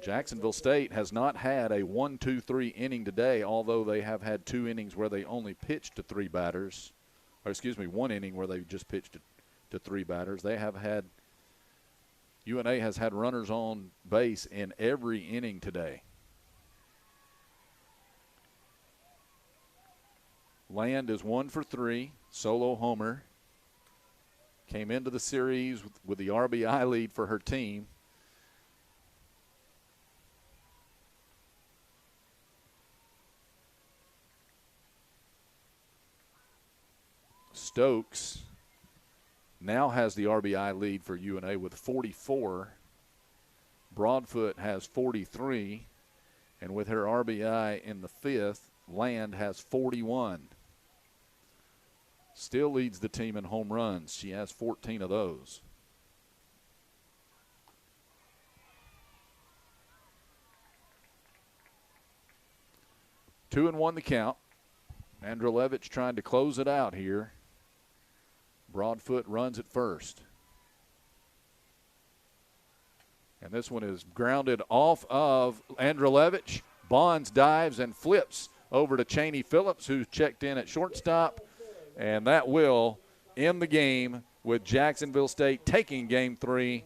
Jacksonville State has not had a 1-2-3 inning today, although they have had 2 innings where they only pitched to 3 batters. Or excuse me, 1 inning where they just pitched to 3 batters. They have had, UNA has had runners on base in every inning today. Land is 1 for 3, solo homer. Came into the series with the RBI lead for her team. Stokes now has the RBI lead for UNA with 44. Broadfoot has 43. And with her RBI in the fifth, Land has 41. Still leads the team in home runs. She has 14 of those. Two and one the count. Andrelevich trying to close it out here. Broadfoot runs at first. And this one is grounded off of Andrelevich. Bonds dives and flips over to Cheney Phillips, who's checked in at shortstop. And that will end the game with Jacksonville State taking game 3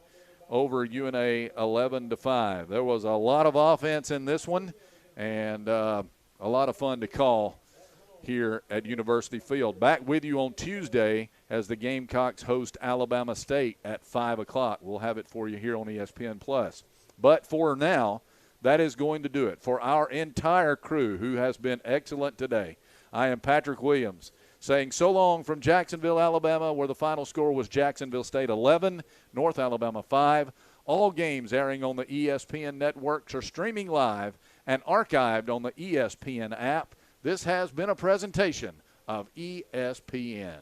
over UNA 11-5. There was a lot of offense in this one and a lot of fun to call here at University Field. Back with you on Tuesday as the Gamecocks host Alabama State at 5 o'clock. We'll have it for you here on ESPN+. But for now, that is going to do it for our entire crew who has been excellent today. I am Patrick Williams saying so long from Jacksonville, Alabama, where the final score was Jacksonville State 11, North Alabama 5. All games airing on the ESPN networks are streaming live and archived on the ESPN app. This has been a presentation of ESPN.